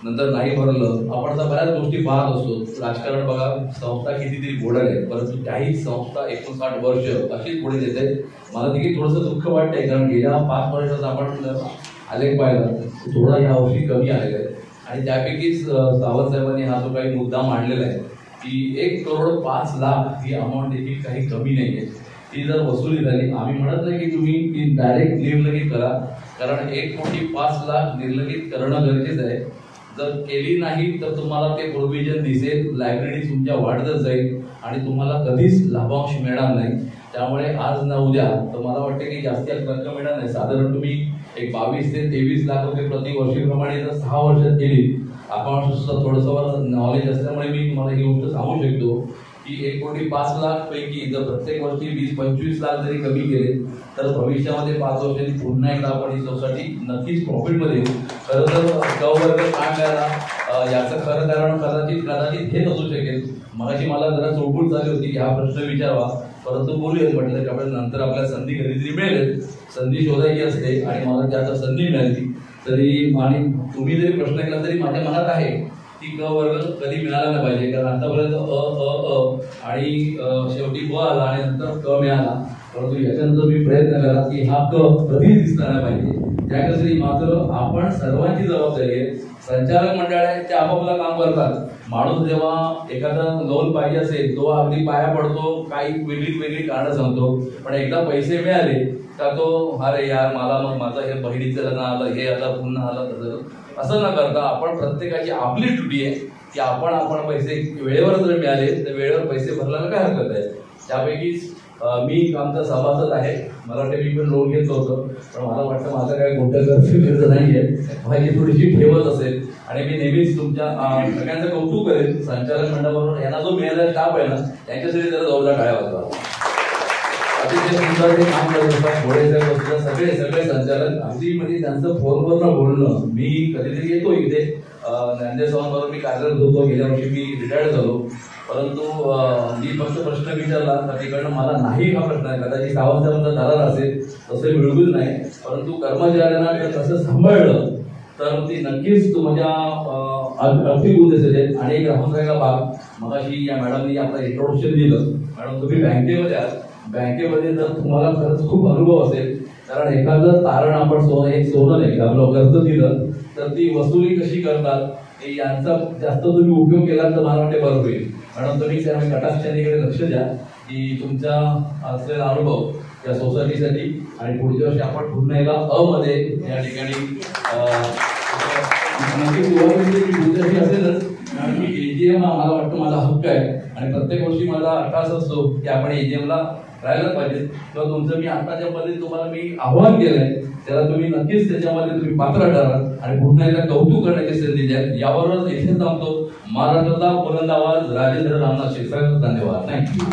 नंतर नाही भरलं. आपण तर बऱ्याच गोष्टी पाहत असतो. राजकारण बघा, संस्था कितीतरी बोर्डर आहे, परंतु काही संस्था 59 वर्ष अशीच पुढे देते. मला देखील थोडंसं दुःख वाटतंय, कारण गेल्या 5 वर्षात आपण आलेख पाहिला थोडा या वर्षी कमी आलेला आहे. आणि त्यापैकीच सावंत साहेबांनी हा जो काही मुद्दा मांडलेला आहे की 1,05,00,000 ही अमाऊंट देखील काही कमी नाही आहे. ती जर वसुली झाली, आम्ही म्हणत नाही की तुम्ही ती डायरेक्ट निर्लगित करा, कारण 1,05,00,000 निर्लगित करणं गरजेचं आहे. जर केली नाही तर तुम्हाला ते प्रोव्हिजन दिसेल, लायब्ररी तुमच्या वाढतच जाईल आणि तुम्हाला कधीच लाभांश मिळणार नाही. त्यामुळे आज ना उद्या तर मला वाटतं की जास्त रक्कम मिळणार नाही. साधारण तुम्ही एक 22 ते 23 लाख रुपये प्रति वर्षीप्रमाणे जर 6 वर्षात केली, आपण थोडंसं नॉलेज असल्यामुळे मी तुम्हाला ही गोष्ट सांगू शकतो की 1,05,00,000 पैकी जर प्रत्येक वर्षी 20-25 लाख जरी कमी केले तर भविष्यामध्ये 5 वर्षांनी पुन्हा एकदा आपण ही सोसायटी नक्कीच प्रॉफिटमध्ये येऊ. खरं तर क वर्ग काय करायला याचं खरं कारण कदाचित हेच असू शकेल. मगाशी मला जरा चौकूट झाली होती की हा प्रश्न विचारावा, परंतु बोलूया म्हटलं की आपल्याला नंतर आपल्याला संधी कधीतरी मिळेल. संधी शोधायची असते आणि मला ती आता संधी मिळाली तरी, आणि तुम्ही जरी प्रश्न केला तरी माझ्या मनात आहे की क वर्ग कधी मिळाला नाही पाहिजे, कारण आतापर्यंत आणि शेवटी ब आला आणि नंतर क मिळाला. परंतु याच्यानंतर मी प्रयत्न करा की हा क कधीच दिसला नाही पाहिजे. त्याकरता मात्र आपण सर्वांची जबाबदारी आहे. संचालक मंडळ आहे ते आपापलं काम करतात. माणूस जेव्हा एखादा लोन पाहिजे असेल तो अगदी पाया पडतो, काही वेगळी कारणं सांगतो, पण एकदा पैसे मिळाले का तो अरे यार मला मग माझं हे बहिणीचं लग्न आलं, हे आता पुन्हा आलं तसं. असं न करता आपण प्रत्येकाची आपली ड्युटी आहे की आपण पैसे वेळेवर जर मिळाले तर वेळेवर पैसे भरल्याला काय हरकत आहे. त्यापैकीच मी आमचा सभासद आहे. मला वाटतं मी पण लोन घेत होतो, पण मला वाटतं माझं काय कोणतं कर्ज नाही आहे, माझी थोडीशी ठेवत असेल. आणि मी नेहमीच तुमच्या सगळ्यांचं कौतुक करेन. संचालक मंडळाबरोबर यांना जो मिळालेला स्टाफ आहे ना त्यांच्यासाठी जरा जोरदार टाळ्या वाजवा. अतिशय सुंदर ते काम करत असतात. घोडे सगळे संचालक अगदी म्हणजे त्यांचं फोनवर न बोलणं. मी कधीतरी येतो इथे, ज्ञानदेव सावंतबरोबर मी कार्यरत होतो. गेल्या वर्षी मी रिटायर्ड झालो, परंतु मी फक्त प्रश्न विचारला तर तिकडनं मला नाही हा प्रश्न आहे. कदाचित सावंत साहेबांचा झाला असेल तसं बिलकुल नाही, परंतु कर्मचाऱ्यांना कसं सांभाळलं तर ती नक्कीच तुमच्या आर्थिक उद्देश आहेत. आणि एक राहून भाग मगाशी या मॅडमनी आपलं इंट्रोडक्शन दिलं. मॅडम तुम्ही बँकेमध्ये आहात, बँकेमध्ये जर तुम्हाला खरंच खूप अनुभव असेल, कारण एखादं तारण आपण सोनं नाही आपलं कर्ज दिलं तर ती वसुली कशी करतात यांचा जास्त तुम्ही उपयोग केला तर मला वाटते बरं होईल. मॅडम तुम्ही कटाक्षांकडे लक्ष द्या की तुमचा असलेला अनुभव या सोसायटीसाठी, आणि पुढच्या वर्षी आपण पुन्हा एकदा मध्ये या ठिकाणी नक्की सुरुवात असेलच, कारण की एजीएम मला वाटतं माझा हक्क आहे आणि प्रत्येक वर्षी मला अट्टास असतो की आपण एजीएमला राहायला पाहिजे. किंवा तुमचं मी आताच्या पद्धतीने तुम्हाला मी आव्हान केलंय त्याला तुम्ही नक्कीच त्याच्यामध्ये तुम्ही पात्र ठराल आणि पुन्हा एकदा कौतुक करण्याची संधी द्या. यावरच इथे थांबतो. महाराष्ट्राचा बुलंद आवाज राजेंद्र रामनाथ शिरसागर. धन्यवाद. थँक्यू.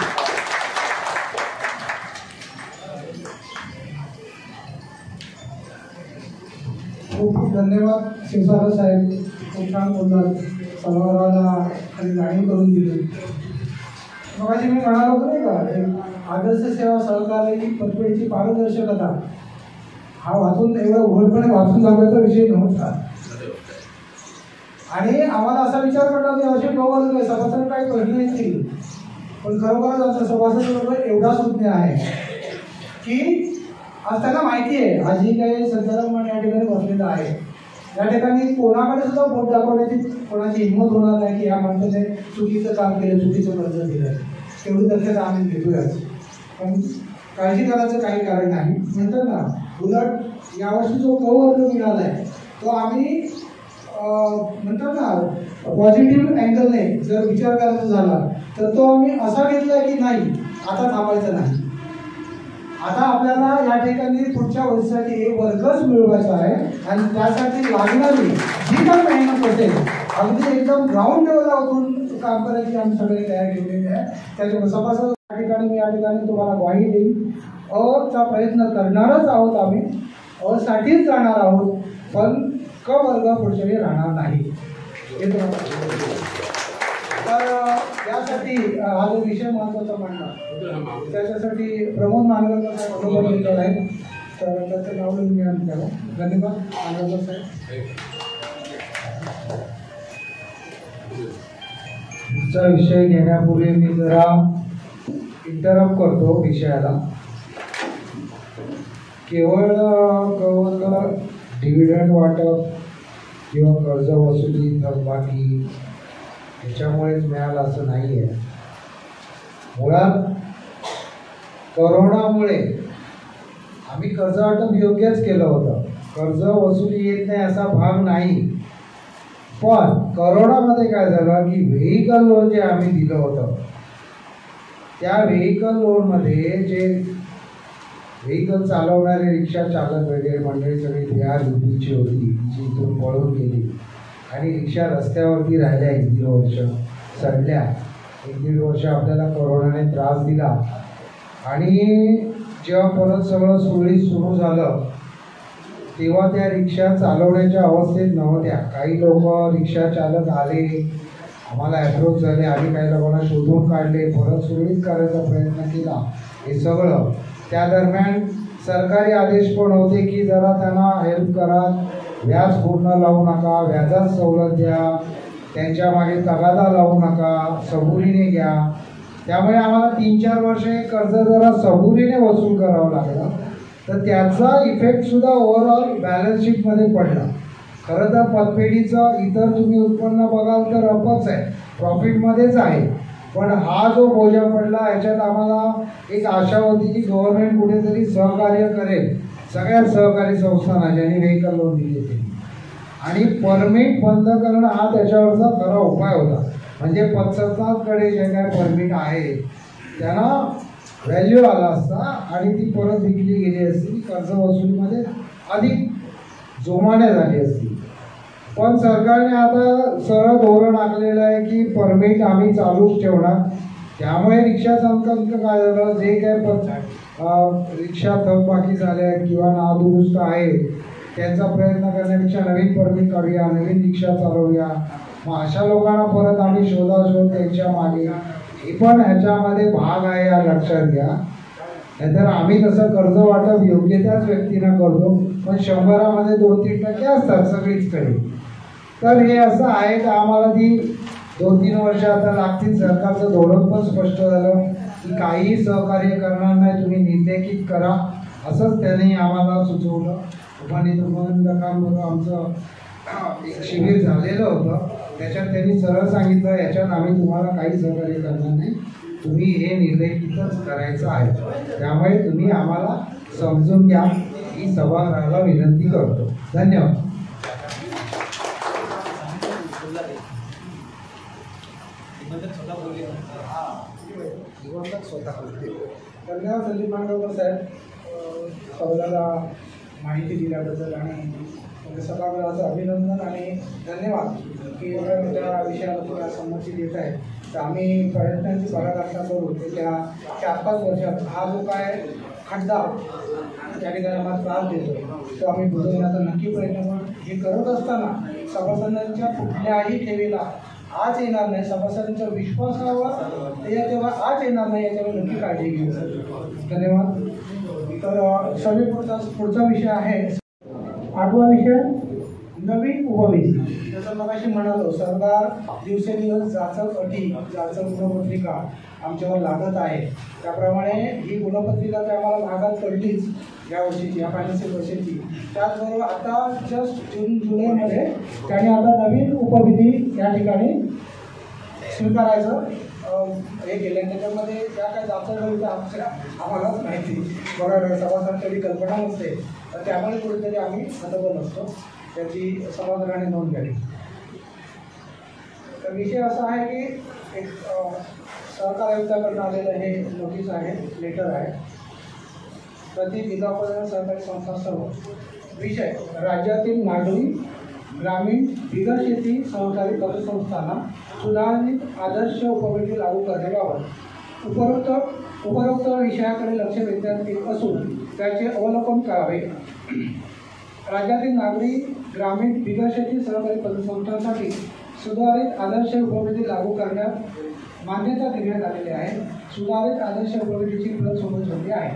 खूप खूप धन्यवाद शिवसागर साहेब. खूप छान बोलतात, समाजाला आणि जाणीव करून दिली. मग मी म्हणालो होतो नाही का, आदर्श सेवा सहकारी पतपेढीची पारदर्शकता हा वाचून एवढा उघडपणे वाचून दाखवायचा विषय नव्हता. आणि आम्हाला असा विचार पडला की असे लोक सभासद काही प्रश्न येतील, पण खरोखरच आमचा सभासद एवढा सुज्ञ आहे की आज त्यांना माहिती आहे आज ही काही सज्जराम या ठिकाणी बसलेला आहे. या ठिकाणी कोणाकडे सुद्धा बोट दाखवण्याची कोणाची हिंमत होणार नाही की या माणसाने चुकीचं काम केलं, चुकीचं कर्ज दिलं. तेवढी दक्षता आम्ही घेतोयाच, पण काळजी करायचं काही कारण नाही. म्हणतात ना, उलट यावर्षी जो कवर्ग मिळालाय तो आम्ही म्हणतात ना पॉझिटिव्ह अँगलने जर विचार करायचा झाला तर तो आम्ही असा घेतलाय की नाही आता थांबायचं नाही. आता आपल्याला या ठिकाणी पुढच्या वर्षासाठी एक वर्गच मिळवायचा आहे आणि त्यासाठी लागणारी जी काही मेहनत असेल अगदी एकदम ग्राउंड लेवलला उतरून काम करायची आम्ही सगळे तयार केलेली आहे. त्याच्यामुळे सभासद या ठिकाणी मी या ठिकाणी तुम्हाला ग्वाही देईन. चा प्रयत्न करणारच आहोत आम्ही, साठीच जाणार आहोत, पण क वर्ग पुढच्या वेळी राहणार नाही. तर यासाठी हा जो विषय महत्त्वाचा मांडला त्याच्यासाठी प्रमोद मानगरकर साहेब अनुभव दिलेला आहे, तर त्याचं नाव लिहून घ्या त्याला. धन्यवाद मानगरकर साहेब. पुढचा विषय घेण्यापूर्वी मी जरा इंटरप्ट करतो विषयाला. केवळ डिव्हिडंड वाटप किंवा कर्ज वसुली थकबाकी याच्यामुळेच मिळालं असं नाही आहे. मुळात कोरोनामुळे आम्ही कर्ज वाटप योग्यच केलं होतं, कर्ज वसुली येत नाही असा भाग नाही. पण कोरोनामध्ये काय झालं की व्हेकल लोन जे आम्ही दिलं होतं त्या व्हेकल लोनमध्ये जे व्हेकल चालवणारे रिक्षा चालक वगैरे मंडळी सगळी बिहार युपीची होती, जी इथून पळून गेली आणि रिक्षा रस्त्यावरती राहिल्या 1-1.5 वर्ष, सडल्या. 1-1.5 वर्ष आपल्याला कोरोनाने त्रास दिला. आणि जेव्हा परत सगळं सुरळीत सुरू झालं तेव्हा त्या रिक्षा चालवण्याच्या अवस्थेत नव्हत्या. काही लोक रिक्षा चालक आले, आम्हाला अप्रोच झाले, आम्ही काही लोकांना शोधून काढले, परत सुरळीत करायचा प्रयत्न केला. हे सगळं त्या दरम्यान सरकारी आदेश पण होते की जरा त्यांना हेल्प करा, व्याज पूर्ण लावू नका, व्याजात सवलत द्या, त्यांच्या मागे तगादा लावू नका, सबुरीने घ्या. त्यामुळे आम्हाला 3-4 वर्ष हे कर्ज जरा सबुरीने वसूल करावं लागलं. तर त्याचा इफेक्टसुद्धा ओव्हरऑल बॅलन्स शीटमध्ये पडला. खरं तर पतपेढीचं इतर तुम्ही उत्पन्न बघाल तर अपच आहे, प्रॉफिटमध्येच आहे. पण हा जो बोजा पडला याच्यात आम्हाला एक आशा होती की गव्हर्नमेंट कुठेतरी सहकार्य करेल, सगळ्या सहकारी संस्थांना ज्यांनी व्हेकल लोन दिले ते. आणि परमिट बंद करणं हा त्याच्यावरचा खरा उपाय होता. म्हणजे पतसंस्थांकडे जे काय परमिट आहे त्यांना व्हॅल्यू आला असता आणि ती परत विकली गेली असती, कर्ज वसुलीमध्ये अधिक जोमाने झाली असती. पण सरकारने आता सरळ धोरण आखलेलं आहे की परमिट आम्ही चालूच ठेवणार. त्यामुळे रिक्षा चालकांचं काय झालं, जे काय रिक्षा थकबाकी झाल्या किंवा नादुरुस्त आहे त्यांचा प्रयत्न करण्यापेक्षा नवीन परमिट काढूया, नवीन रिक्षा चालवूया. मग अशा लोकांना परत आम्ही शोधाशोध त्यांच्या मागे, हे पण ह्याच्यामध्ये भाग आहे, या लक्षात घ्या. नाहीतर आम्ही तसं कर्ज वाटप योग्य त्याच व्यक्तींना करतो, पण 100मध्ये 2-3% असतात सगळीचकडे. तर हे असं आहे तर आम्हाला ती 2-3 वर्ष आता लागतील. सरकारचं धोरण पण स्पष्ट झालं की काहीही सहकार्य करणार नाही, तुम्ही निर्लेखित करा, असंच त्यांनी आम्हाला सुचवलं. उपनिबंधकांबरोबर आमचं एक शिबिर झालेलं होतं, त्याच्यात त्यांनी सरळ सांगितलं याच्यात आम्ही तुम्हाला काही सहकार्य करणार नाही, तुम्ही हे निर्लेखितच करायचं आहे. त्यामुळे तुम्ही आम्हाला समजून घ्या ही सभागृहाला विनंती करतो. धन्यवाद. धन्यवाद संदीप मांडवकर साहेब, सभागृहाला माहिती दिल्याबद्दल आणि सभागृहाचं अभिनंदन आणि धन्यवाद की एवढ्या मोठ्या विषयाला तुम्हाला संमती देत आहे. तर आम्ही प्रयत्नांची पराकाष्ठा करू येत्या 4-5 वर्षात हा जो काय खड्डा त्या ठिकाणी आम्हाला त्रास देतो तो आम्ही बुजवण्याचा नक्की प्रयत्न करू. हे करत असताना सभासदांच्या कुठल्याही ठेवीला आज येणार नाही, सभासदांच्या विश्वासावर तेव्हा आज येणार नाही याच्यावर नक्की काळजी घेऊ. धन्यवाद. तर पुढचा विषय आहे 8वा विषय नवीन उपविधी. जसं मगाशी म्हणालो, सरकार दिवसेंदिवस जाचक अटी जाचक गुणपत्रिका आमच्यावर लागत आहे. त्याप्रमाणे ही गुणपत्रिका तर आम्हाला भागात पडलीच या वर्षीची, या फायनान्शियल वर्षाची. त्याचबरोबर आता जस्ट जून-जुलैमध्ये त्याने आता नवीन उपविधी या ठिकाणी स्वीकारायचं हे केलं. त्याच्यामध्ये ज्या काय जाचक आम्हालाच माहिती, बघा सभासदांची कल्पना नसते, तर त्यामुळे कुठेतरी आम्ही हतबल असतो, त्याची सभागृहाने नोंद घ्यावी. तर विषय असा आहे की एक सहकार आयुक्ताकडून आलेलं हे नोटीस आहे, लेटर आहे. प्रति जिल्हा परिषद सहकारी संस्था सर्व. विषय राज्यातील नागरी ग्रामीण बिगर शेती सहकारी पतसंस्थांना सुधारित आदर्श उपविधी लागू करण्याबाबत उपरोक्त विषयाकडे लक्ष वेधण्यात येत असून त्याचे अवलोकन करावे. राज्यातील नागरी ग्रामीण बिगर शेती सहकारी पतसंस्थांसाठी सुधारित आदर्श उपविधी लागू करण्यात मान्यता देण्यात आलेली आहे. सुधारित आदर्श उपविधीची प्रत समोर ठेवली आहे.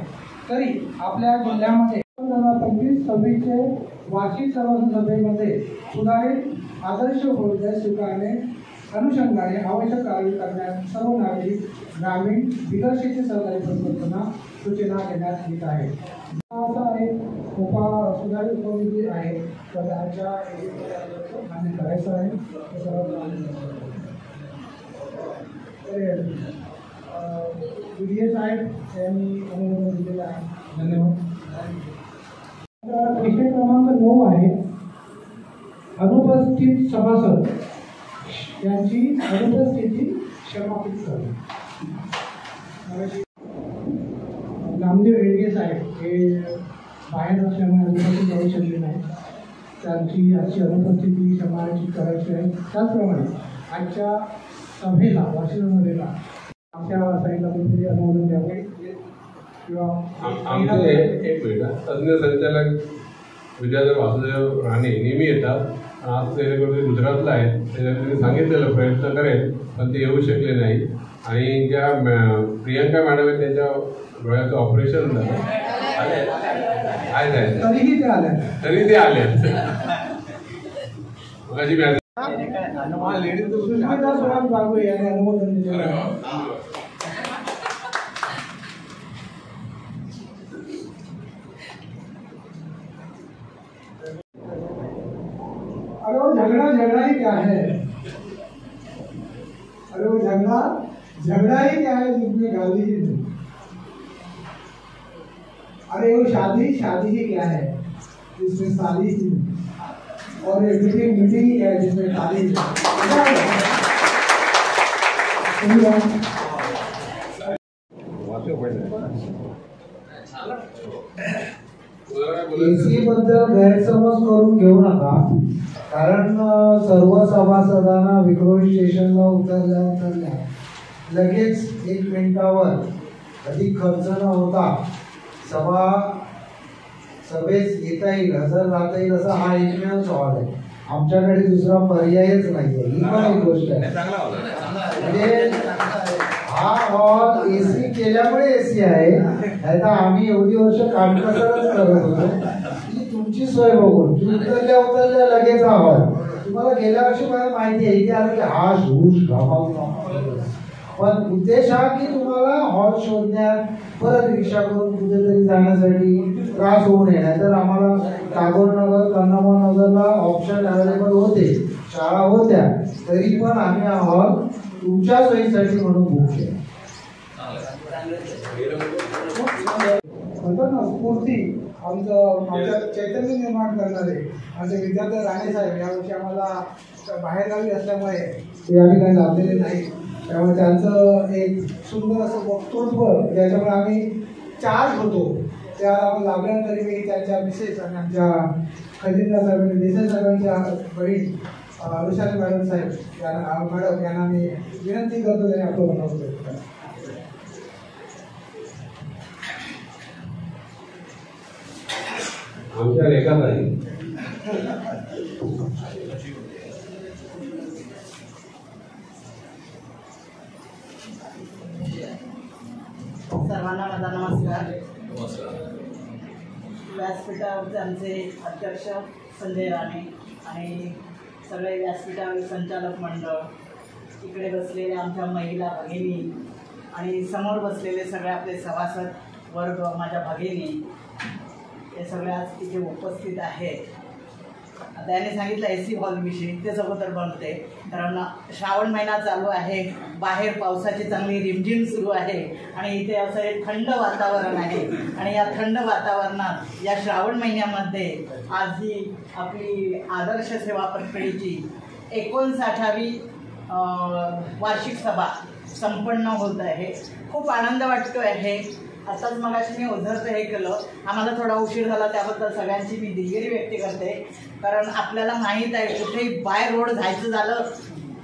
तरी आपल्या जिल्ह्यामध्ये 2025-26 वार्षिक सभासद सभेमध्ये सुधारित आदर्श उपविधी स्वीकारणे अनुषंगाने आवश्यक कारवाई करण्यात सर्व नागरिक ग्रामीण बिगर शेती सहकारी पतसंस्थांना सूचना देण्यात येत आहे. असा एक सुधारित उपविधी आहे, तर त्याच्या मान्य करायचं आहे. साहेब यांनी अनुमोदन दिलेलं आहे. धन्यवाद. विषय क्रमांक 9 आहे अनुपस्थित सभासद यांची अनुपस्थिती क्षमापित करणे. नामदेव रेडगे साहेब हे बाहेर असल्यामुळे अनुपस्थित राहू शकले नाही, त्यांची आजची अनुपस्थिती क्षमापित करायची आहे. त्याचप्रमाणे आजच्या सभेला वार्षिक सभेला आमच्या साईडला कोणतरी अनुमोदन द्यावे किंवा आमचे एक मिनिट, तज्ञ संचालक विद्याधर वासुदेव राणे नेहमी येतात. आज ते गुजरातला आहेत, त्याच्यात सांगितलेलं प्रयत्न करेल पण ते येऊ शकले नाही. आणि ज्या प्रियंका मॅडम आहेत त्यांच्या डोळ्याचं ऑपरेशन झालं, तरी ते आले. अनुमोदन दिलेलं आहे. अरे वो झगड़ा ही क्या है? अरे वो झगड़ा ही क्या है जिसमें गाली ही नहीं? अरे वो शादी ही क्या है जिसमें साली ही नहीं? और ये मीटिंग ही है जिसमें ताली ही एसी बद्दल गैरसमज करून घेऊ नका, कारण सर्व सभासदांना विक्रोळी स्टेशनला उतरल्या लगेच 1 मिनिटावर अधिक खर्च न होता सभेस येता येईल, हजर राहता येईल असा हा एकमेव सवाल आहे. आमच्याकडे दुसरा पर्यायच नाही आहे. ही पण एक गोष्ट आहे. म्हणजे हा हॉल एसी केल्यामुळे एसी आहे. नाहीतर आम्ही एवढी वर्ष काटकसरच करत होतो की तुमची सोय बघून उतरल्या लगेच हा हॉल. तुम्हाला गेल्या वर्षी मला माहिती आहे इथे आलं की हा शूज घामावून, पण उद्देश हा की तुम्हाला हॉल शोधण्यात परत रिक्षा करून कुठेतरी जाण्यासाठी त्रास होऊ नये. नाहीतर आम्हाला टागोरनगर कन्नमनगरला ऑप्शन अवेलेबल होते, शाळा होत्या, तरी पण आम्ही हा हॉल तुमच्या सोयीसाठी म्हणून बुक केला. म्हणतात ना स्फूर्ती आमच्या चैतन्य निर्माण करणारे आमचे विद्यार्थी राणे साहेब यावर्षी आम्हाला बाहेरगावी असल्यामुळे ते आम्ही काही लाभलेले नाही. त्यामुळे त्यांचं एक सुंदर असं वक्तृत्व ज्याच्यामुळे आम्ही चार्ज होतो त्या आपण लाभल्यानंतर मी त्यांच्या मिसेस आणि आमच्या खजिनदार साहेबांनी देसाई साहेबांच्या बहीण वृषाली मॅडम साहेब यांना मी विनंती करतो त्यांनी आपलं बनवतो. आमच्या रेखात आहे सर्वांना माझा नमस्कार. व्यासपीठावरचे आमचे अध्यक्ष संजय राणे आणि सगळे व्यासपीठावरील संचालक मंडळ, इकडे बसलेले आमच्या महिला भगिनी आणि समोर बसलेले सगळे आपले सभासद वर्ग, माझ्या भगिनी, हे सगळे आज तिथे उपस्थित आहेत. आता याने सांगितलं एसी हॉलविषयी, तेच अगोदर बनते. कारण श्रावण महिना चालू आहे, बाहेर पावसाची चांगली रिमझिम सुरू आहे आणि इथे असं एक थंड वातावरण आहे. आणि या थंड वातावरणात या श्रावण महिन्यामध्ये आज ही आपली आदर्श सेवा परखेडीची 59वी वार्षिक सभा संपन्न होत आहे. खूप आनंद वाटतो आहे. आताच मगाशी मी ओझरचं हे केलं, आम्हाला थोडा उशीर झाला त्याबद्दल सगळ्यांची मी दिलगिरी व्यक्त करते. कारण आपल्याला माहीत आहे कुठेही बाय रोड जायचं झालं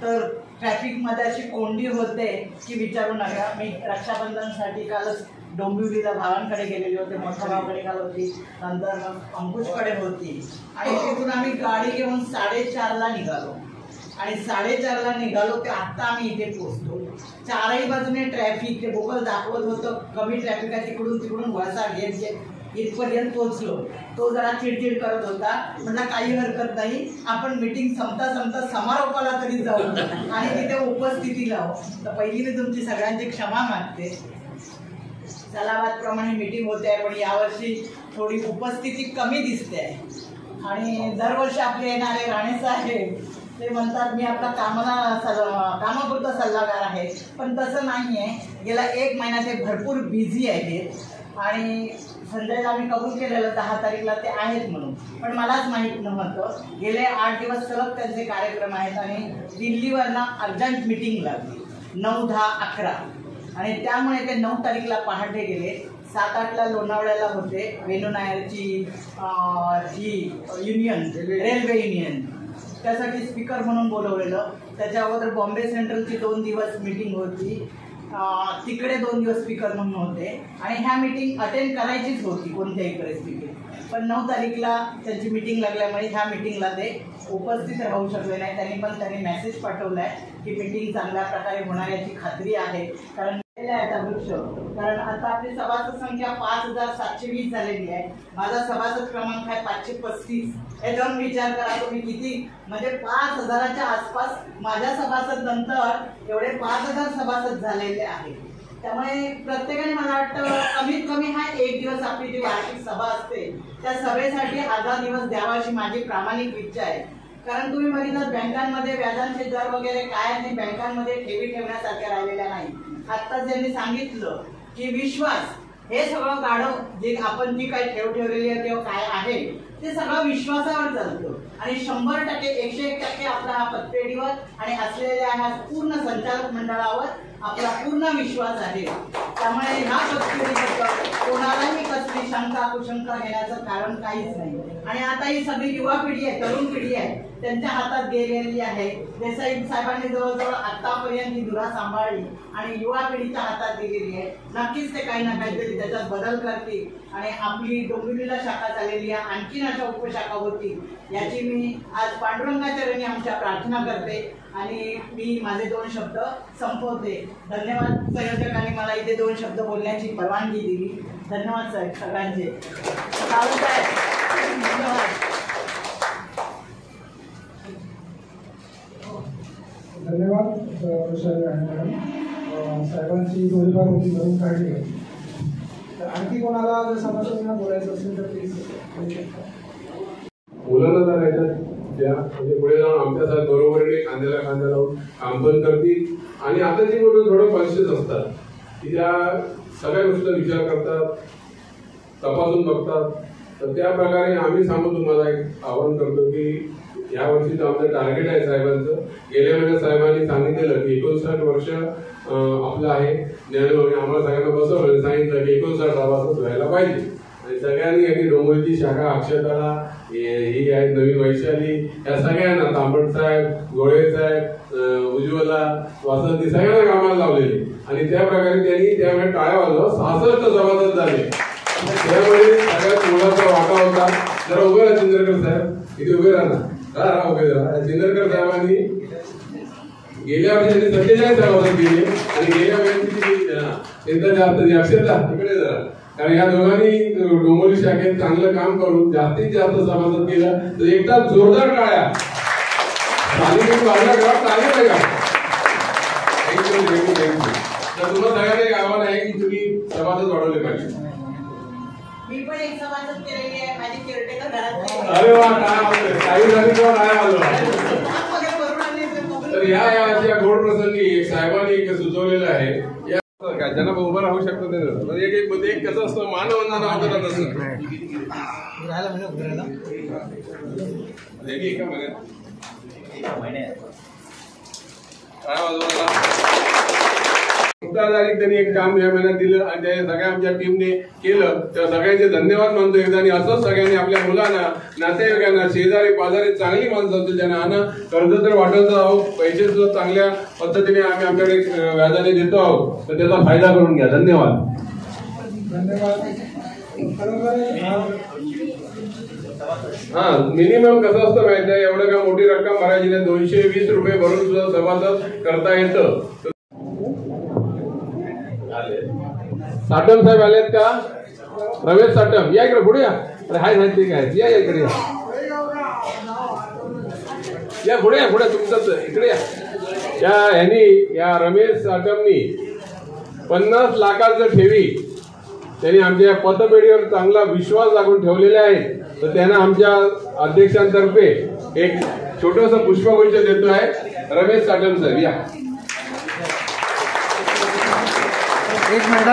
तर ट्रॅफिकमध्ये अशी कोंडी होते की विचारू नका. मी रक्षाबंधनसाठी कालच डोंबिवलीला भावांकडे गेलेली होते, मोठ्या भावाकडे काल होती, नंतर मग अंकुशकडे होती आणि तिथून आम्ही गाडी घेऊन 4:30ला निघालो आणि 4:30ला निघालो ते आत्ता आम्ही इथे पोहोचतो. चारही बाजूने ट्रॅफिक, ते बोकल दाखवत होतं कमी ट्रॅफिक आहे, तिकडून वळसा घेत इथपर्यंत पोहोचलो. तो जरा चिडचिड करत होता. म्हटलं काही हरकत नाही, आपण मीटिंग संपता समारोपाला तरी जाऊ आणि तिथे उपस्थिती लावू. तर पहिली मी तुमची सगळ्यांची क्षमा मागते. सलावादप्रमाणे मीटिंग होते आहे, पण यावर्षी थोडी उपस्थिती कमी दिसते आहे. आणि दरवर्षी आपले येणारे राणे साहेब ते म्हणतात मी आपला कामापुरता सल्लागार आहे, पण तसं नाही आहे. गेला 1 महिना ते भरपूर बिझी आहेत आणि संजयला आम्ही कबूल केलेलं 10 तारीखला ते आहेत म्हणून, पण मलाच माहीत नव्हतं. गेले 8 दिवस सलग त्यांचे कार्यक्रम आहेत आणि दिल्लीवरनं अर्जंट मीटिंग लागली 9, 10, 11 आणि त्यामुळे ते 9 तारीखला पहाटे गेले. 7-8ला लोणावळ्याला होते. वेणू नायरची ही युनियन, रेल्वे युनियन, त्यासाठी स्पीकर म्हणून बोलवलेलं. त्याच्या अगोदर बॉम्बे सेंट्रलची 2 दिवस मीटिंग होती, तिकडे 2 दिवस स्पीकर म्हणून होते आणि ह्या मीटिंग अटेंड करायचीच होती कोणत्याही परिस्थितीत. पण 9 तारीखला त्यांची मीटिंग लागल्यामुळे ह्या मीटिंगला ते उपस्थित राहू शकले नाही. त्यांनी मेसेज पाठवला आहे की मीटिंग चांगल्या प्रकारे होणार याची खात्री आहे. कारण आता आपली सभासद संख्या 5720 झालेली आहे. माझा सभासद क्रमांक आहे 535. याच्यावर विचार करा तुम्ही किती, म्हणजे 5000च्या आसपास माझ्या सभासद नंतर एवढे 5000 सभासद झालेले आहेत. त्यामुळे प्रत्येकाने मला वाटतं कमीत कमी हा 1 दिवस आपली जी वार्षिक सभा असते त्या सभेसाठी अर्धा दिवस द्यावा अशी माझी प्रामाणिक इच्छा आहे. कारण तुम्ही बघितलं बँकांमध्ये व्याजांचे दर वगैरे काय आणि बँकांमध्ये ठेवी ठेवण्यासारख्या राहिलेल्या नाही. आत्ताच त्यांनी सांगितलं की विश्वास हे सगळं गाढव जे आपण जी काही ठेवलेली आहे किंवा काय आहे ते सगळं विश्वासावर चालतं आणि 100% 101% आपला हा पतपेढीवर आणि असलेल्या ह्या पूर्ण संचालक मंडळावर आपला पूर्ण विश्वास आहे. त्यामुळे ह्या पतपेढीबद्दल कोणालाही कसली शंका कुशंका घेण्याचं कारण काहीच नाही. आणि आता ही सगळी युवा पिढी आहे, तरुण पिढी आहे, त्यांच्या हातात गेलेली आहे. देसाई साहेबांनी जवळजवळ आतापर्यंत ही धुरा सांभाळली आणि युवा पिढीच्या हातात दिलेली आहे. नक्कीच ते काही ना काहीतरी त्याच्यात बदल करतील आणि आपली डोंबिवलीला शाखा चाललेली आहे, आणखीन अशा उपशाखा होतील याची मी आज पांडुरंगाच्या चरणी आमच्या प्रार्थना करते आणि मी माझे 2 शब्द संपवते. धन्यवाद. संयोजकांनी मला इथे 2 शब्द बोलण्याची परवानगी दिली. धन्यवाद साहेब सगळ्यांचे. धन्यवाद. धन्यवाद मॅडम. साहेबांची थोडीफार होती भरून काढली. तर आणखी कोणाला जर समाजाला बोलायचं असेल तर प्लीज. मुलांना जर याच्यात त्या म्हणजे पुढे जाऊन आमच्यासारखं बरोबरीने खांद्याला खांदा लावून काम पण करतील. आणि आता जी मुलं थोडं कॉन्शियस असतात की त्या सगळ्या गोष्टीचा विचार करतात, तपासून बघतात. तर त्या प्रकारे आम्ही सांगू तुम्हाला एक आवाहन करतो की या वर्षीचं आमचं टार्गेट आहे साहेबांचं. गेल्या महिन्यात साहेबांनी सांगितलेलं की 59 वर्ष आपलं आहे ज्ञानोबा. आम्हाला सगळ्यांना बसवलं, सांगितलं की 59 सभासद व्हायला पाहिजे. आणि सगळ्यांनी यांनी डोंबिवलीची शाखा, अक्षताला, ही आहे नवीन वैशाली, या सगळ्यांना तांबट साहेब, गोळे साहेब, उज्ज्वला, वासंती सगळ्यांना कामाला लावलेले. आणि त्या प्रकारे त्यांनी त्यावेळेस टाळ्या वाजवत 66 सभासद झाले. त्यामुळे सगळ्यात मोलाचा वाटा होता. जरा उभे राहा चिंदरकर साहेब, इथे उभे राहा ना. उभे राहा. चिंदरकर साहेबांनी गेल्या वर्षी 47 सभासद दिले आणि गेल्या वेळेस अक्षता इकडे जरा. कारण या दोघांनी डोंबिवली शाखेत चांगलं काम करून जास्तीत जास्त सभासद केलं. तर एकदा जोरदार टाळ्या. चालेल का? तर तुम्हाला सगळ्यांना एक आव्हान आहे की तुम्ही सभासद वाढवले पाहिजे. मी पण एक सभासद केलेली आहे. माझी केअरटेकर घरात. अरे वा, काय काही झाली किंवा काय आलं. तर या गोड प्रसंगी साहेबांनी एक सुचवलेलं आहे. ज्यांना उभं राहू शकतो ते एक कसं असतं मानवंदना होतं तसं त्यांनी एक काम या महिन्यात दिलं आणि त्या सगळ्या आमच्या टीमने केलं. त्या सगळ्यांचे धन्यवाद मानतो एकदा. आणि असंच सगळ्यांनी आपल्या मुलांना, नातेवाईकांना, शेजारी पाजारी चांगली माणसं असतील त्यांना आणा. कर्ज तर वाटत आहोत, पैसे सुद्धा चांगल्या पद्धतीने आम्ही आमच्याकडे व्याजाने देतो आहोत. तर त्याचा फायदा करून घ्या. धन्यवाद. हा, मिनिमम कसं असतं माहिती आहे, एवढं का मोठी रक्कम भरायची नाही. 220 रुपये भरून सुद्धा सभासद करता येतं. साटम साहेब आलेत का? रमेश साटम या इकडे, पुढे या. अरे हाय नाही ठीक आहे, या इकडे या, पुढे या, पुढे तुमचं इकडे या. या रमेश साटमनी 50 लाखाचं ठेवी त्यांनी आमच्या पतपेढीवर चांगला विश्वास लागून ठेवलेले आहेत. तर त्यांना आमच्या अध्यक्षांतर्फे एक छोटंसं पुष्पगुच्छ देतो आहे. रमेश साटम साहेब या. एक मिनिट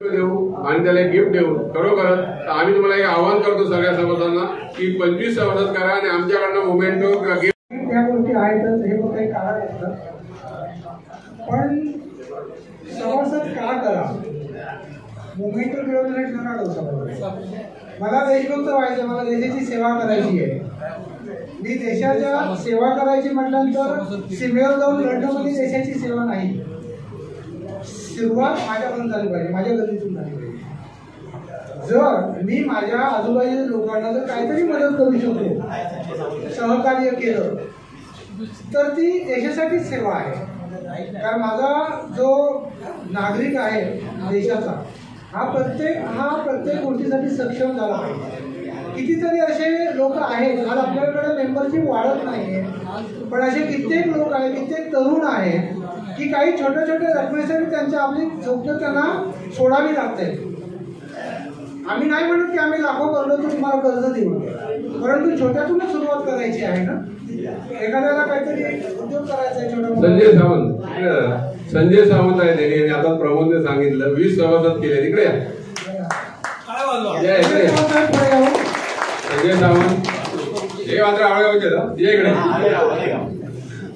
देऊ आणि त्याला एक गिफ्ट देऊ. खरोखर आम्ही तुम्हाला एक आवाहन करतो सगळ्या सभासदांना की 25 सभासद करा आणि आमच्याकडनं मोमेंटो गिफ्ट या गोष्टी आहेतच. हे काही कारण असतं, पण सभासद का करा? मोमेंटो मिळवण्यासाठी नका. मला देशभक्त व्हायचं, मला देशाची सेवा करायची आहे. मी देशाच्या सेवा करायची म्हटल्यानंतर सीमेवर जाऊन लढणं म्हणजे देशाची सेवा नाही. सुरुवात माझ्याकडून झाली पाहिजे, माझ्या गल्लीतून झाली पाहिजे. जर मी माझ्या आजूबाजूच्या लोकांना जर काहीतरी मदत करू शकतो, सहकार्य केलं, तर ती देशासाठी सेवा आहे. कारण माझा जो नागरिक आहे देशाचा, हा प्रत्येक गोष्टीसाठी सक्षम झाला पाहिजे. कितीतरी असे लोक आहेत, आज आपल्याकडे मेंबरशिप वाढत नाहीये, पण असे कित्येक लोक आहेत, कित्येक तरुण आहेत की काही छोट्या छोट्या रकमेसाठी त्यांच्या आपली झोपडं त्यांना सोडावी लागते. आम्ही नाही म्हणत की आम्ही लाखो करलो तर तुम्हाला कर्ज देऊ, परंतु छोट्यातूनच सुरुवात करायची आहे ना. एखाद्याला काहीतरी उद्योग करायचा आहे छोटा. संजय सावंत आहे त्यांनी आता प्रमोदने सांगितलं 20 सभासद केले. तिकडे संजय सावंत हे मात्र आवडे इकडे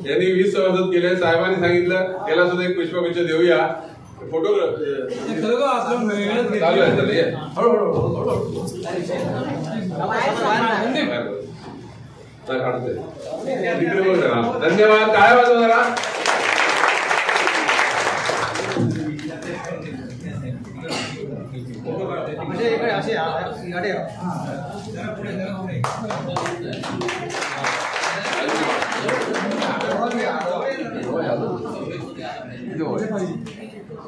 यांनी 20 सभासद केले. साहेबांनी सांगितलं त्याला सुद्धा एक पुष्पगुच्छ देऊया. फोटो चालू आहे चालू आहे. हळूहळू काढतोय. इकडे बघ जरा. धन्यवाद. काय वाजव जरा.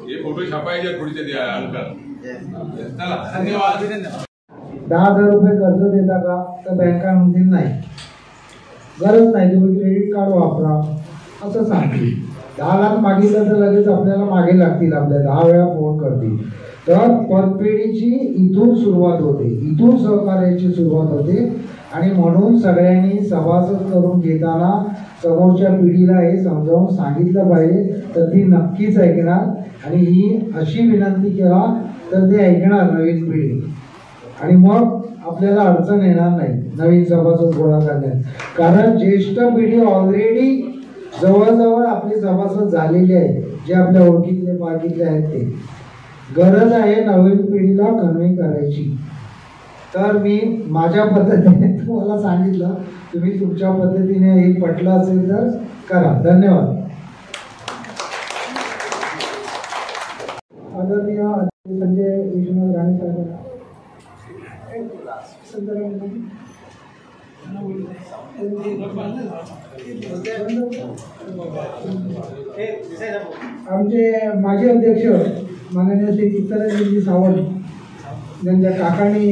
हे फोटो छापायचे पुढचे अंकल. चला धन्यवाद. 10,000 रुपये कर्ज देता का तर बँका म्हणतील नाही, गरज नाही, तुम्ही क्रेडिट कार्ड वापरा असं सांगतील. 10 लाख मागितलं तर लगेच आपल्याला मागे लागतील, आपल्या 10 वेळा फोन करतील. तर परतफेडीची इथून सुरुवात होते, इथून सहकार्याची सुरुवात होते. आणि म्हणून सगळ्यांनी सभासद करून घेताना समोरच्या पिढीला हे समजावून सांगितलं पाहिजे, तर ती नक्कीच ऐकणार. आणि ही अशी विनंती केला तर ते ऐकणार नवीन पिढी. आणि मग आपल्याला अडचण येणार नाही नवीन सभासद गोळा करण्यात, कारण ज्येष्ठ पिढी ऑलरेडी जवळजवळ आपले सभासद झालेले आहेत, जे आपल्या ओळखीतले पाठीतले आहेत. ते गरज आहे नवीन पिढीला कन्व्हे करायची. तर मी माझ्या पद्धतीने तुम्हाला सांगितलं, तुम्ही तुमच्या पद्धतीने हे पटलं असेल तर करा. धन्यवाद. आदरणीय संजय विश्वनाथ राणे साहेब आमचे माजी अध्यक्ष माननीय श्री चित्तरंजनजी सावंत, ज्यांच्या काकांनी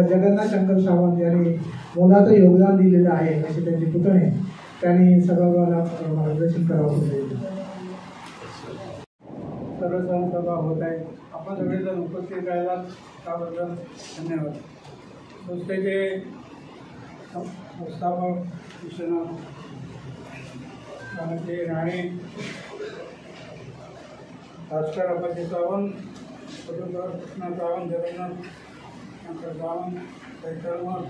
जगन्नाथ शंकर सावंत यांनी मोलाचं योगदान दिलेलं आहे, असे त्यांचे पुतणे, त्यांनी सभागृहाला मार्गदर्शन करावं. सर्व सभा होत आहे. आपण सगळेजण उपस्थित राहिला त्याबद्दल धन्यवाद. संस्थेचे संस्थापक विश्वनाथ राणे, भास्कर अप्पाजी सावंत, फोटोग्राफर कृष्णा सावंत, जगन्नाथ शंकर सावंत, सैतरमल,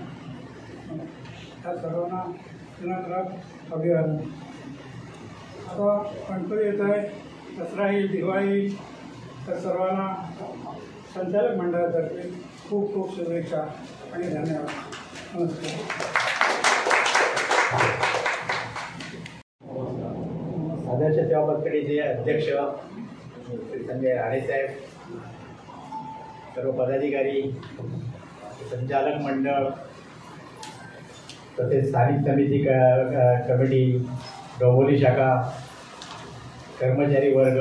त्या सर्वांना दिनांक अभिवादन. आता गणपती येत आहे, दसरा येईल, दिवाळी येईल, तर सर्वांना संचालक मंडळातर्फे खूप खूप शुभेच्छा आणि धन्यवाद. नमस्कार. आदर्श सेवा पत्रिकेचे अध्यक्ष श्री संजय राणेसाहेब, सर्व पदाधिकारी, संचालक मंडळ, तसेच स्थानिक समिती कमिटी, डोंबिवली शाखा, कर्मचारी वर्ग,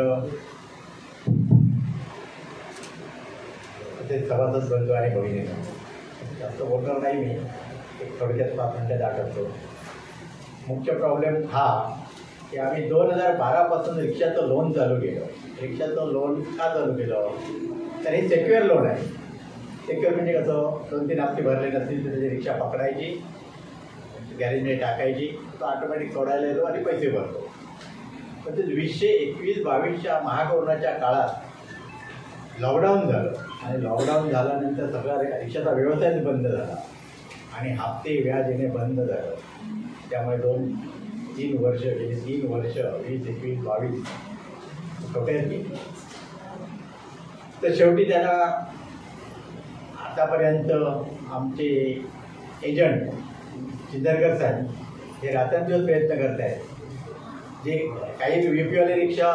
तसेच सभासद बंधू आणि भगिनी, जास्त बोलणार नाही मी, एक थोडक्यात 5 मिनिटात आठवतो. मुख्य प्रॉब्लेम हा की आम्ही 2012पासून रिक्षाचं लोन चालू केलं. रिक्षाचं लोन का चालू केलं तर हे सेक्युअर लोन आहे. सेक्युअर म्हणजे कसं, 2-3 हप्ते भरले नसतील तर त्याची रिक्षा पकडायची, गॅरेजमध्ये टाकायची, तो ऑटोमॅटिक सोडायला येतो आणि पैसे भरतो. पण ते 2021-22च्या महाकोरोनाच्या काळात लॉकडाऊन झालं आणि लॉकडाऊन झाल्यानंतर सगळा रिक्षाचा व्यवसायच बंद झाला आणि हप्ते व्याज येणे बंद झालं. त्यामुळे 2-3 वर्ष गेली, 3 वर्ष 2021-22 तोट्यात गेली. तर शेवटी त्याला आतापर्यंत आमचे एजंट चिंदरकर साहेब हे रात्रंदिवस प्रयत्न करत आहेत. जे काही UP-वाले रिक्षा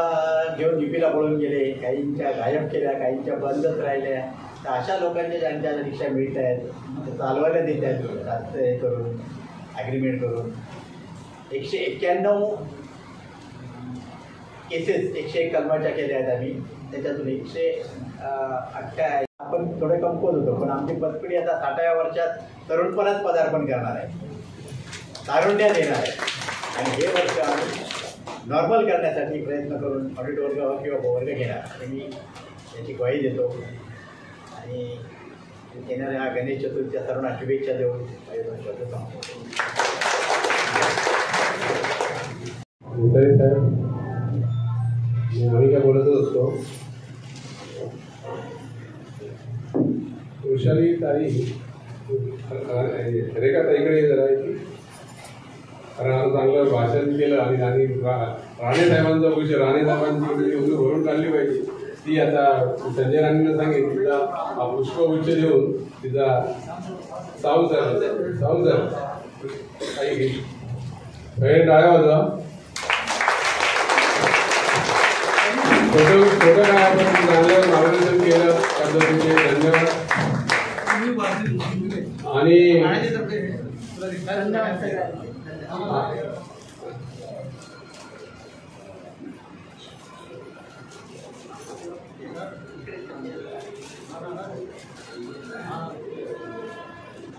घेऊन UP-ला पळून गेले, काहींच्या गायब केल्या, काहींच्या बंदच राहिल्या, तर अशा लोकांच्या ज्यांच्या रिक्षा मिळत आहेत ते चालवायला देत आहेत, रास्त हे करून ॲग्रीमेंट करून. 191 केसेस 101 कलमाच्या केल्या आहेत आम्ही. त्याच्यातून 128 आपण थोडे कमकुवत होतो, पण आमची पतपिढी आता 60व्या वर्षात तरुणपणात पदार्पण करणार आहे, तारुण्यात येणार आहे. आणि हे वर्ष आम्ही नॉर्मल करण्यासाठी प्रयत्न करून ऑडिट वर्ग किंवा वर्ग घेणार, मी याची ग्वाही देतो. आणि येणाऱ्या गणेश चतुर्थीच्या सर्वांना शुभेच्छा देऊन माझे 2 शब्द सांगतो. साहेब, आम्ही काय बोलतच असतो. वृषाली ताई, रेखा ताईकडे जरा कारण आता चांगलं भाषण केलं आणि राणे साहेबांचा विषय, राणे साहेबांची एवढी भरून काढली पाहिजे. ती आता संजय राणेंना सांगेल तिचा पुष्पगुच्छ देऊन तिचा साऊ सर काही घेईल टाळ्या वाजवा. फोटो काय आपण चांगलं मार्गदर्शन केलं त्याबद्दल तुमचे धन्यवाद. आणि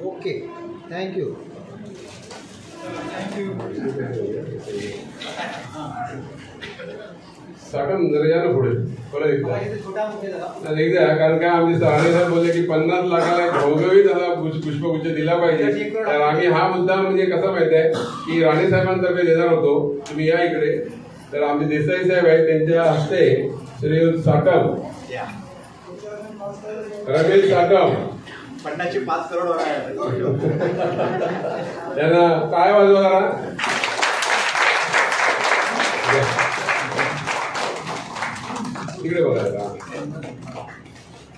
ओके थँक्यू. साठम जरा या ना पुढे परत एकदा कारण काय आमचे साहेब बोलले की 50 लाखाला घवघवीत त्याला पुष्पगुच्छ दिला पाहिजे. तर आम्ही हा मुद्दा म्हणजे कसा माहिती आहे की राणे साहेबांतर्फे देणार होतो. तुम्ही या इकडे. तर आमचे देसाई साहेब आहेत त्यांच्या हस्ते श्रीयुत साठम रमेश साठम 5 करोड त्यांना काय वाजवा जरा. इकडे बघा.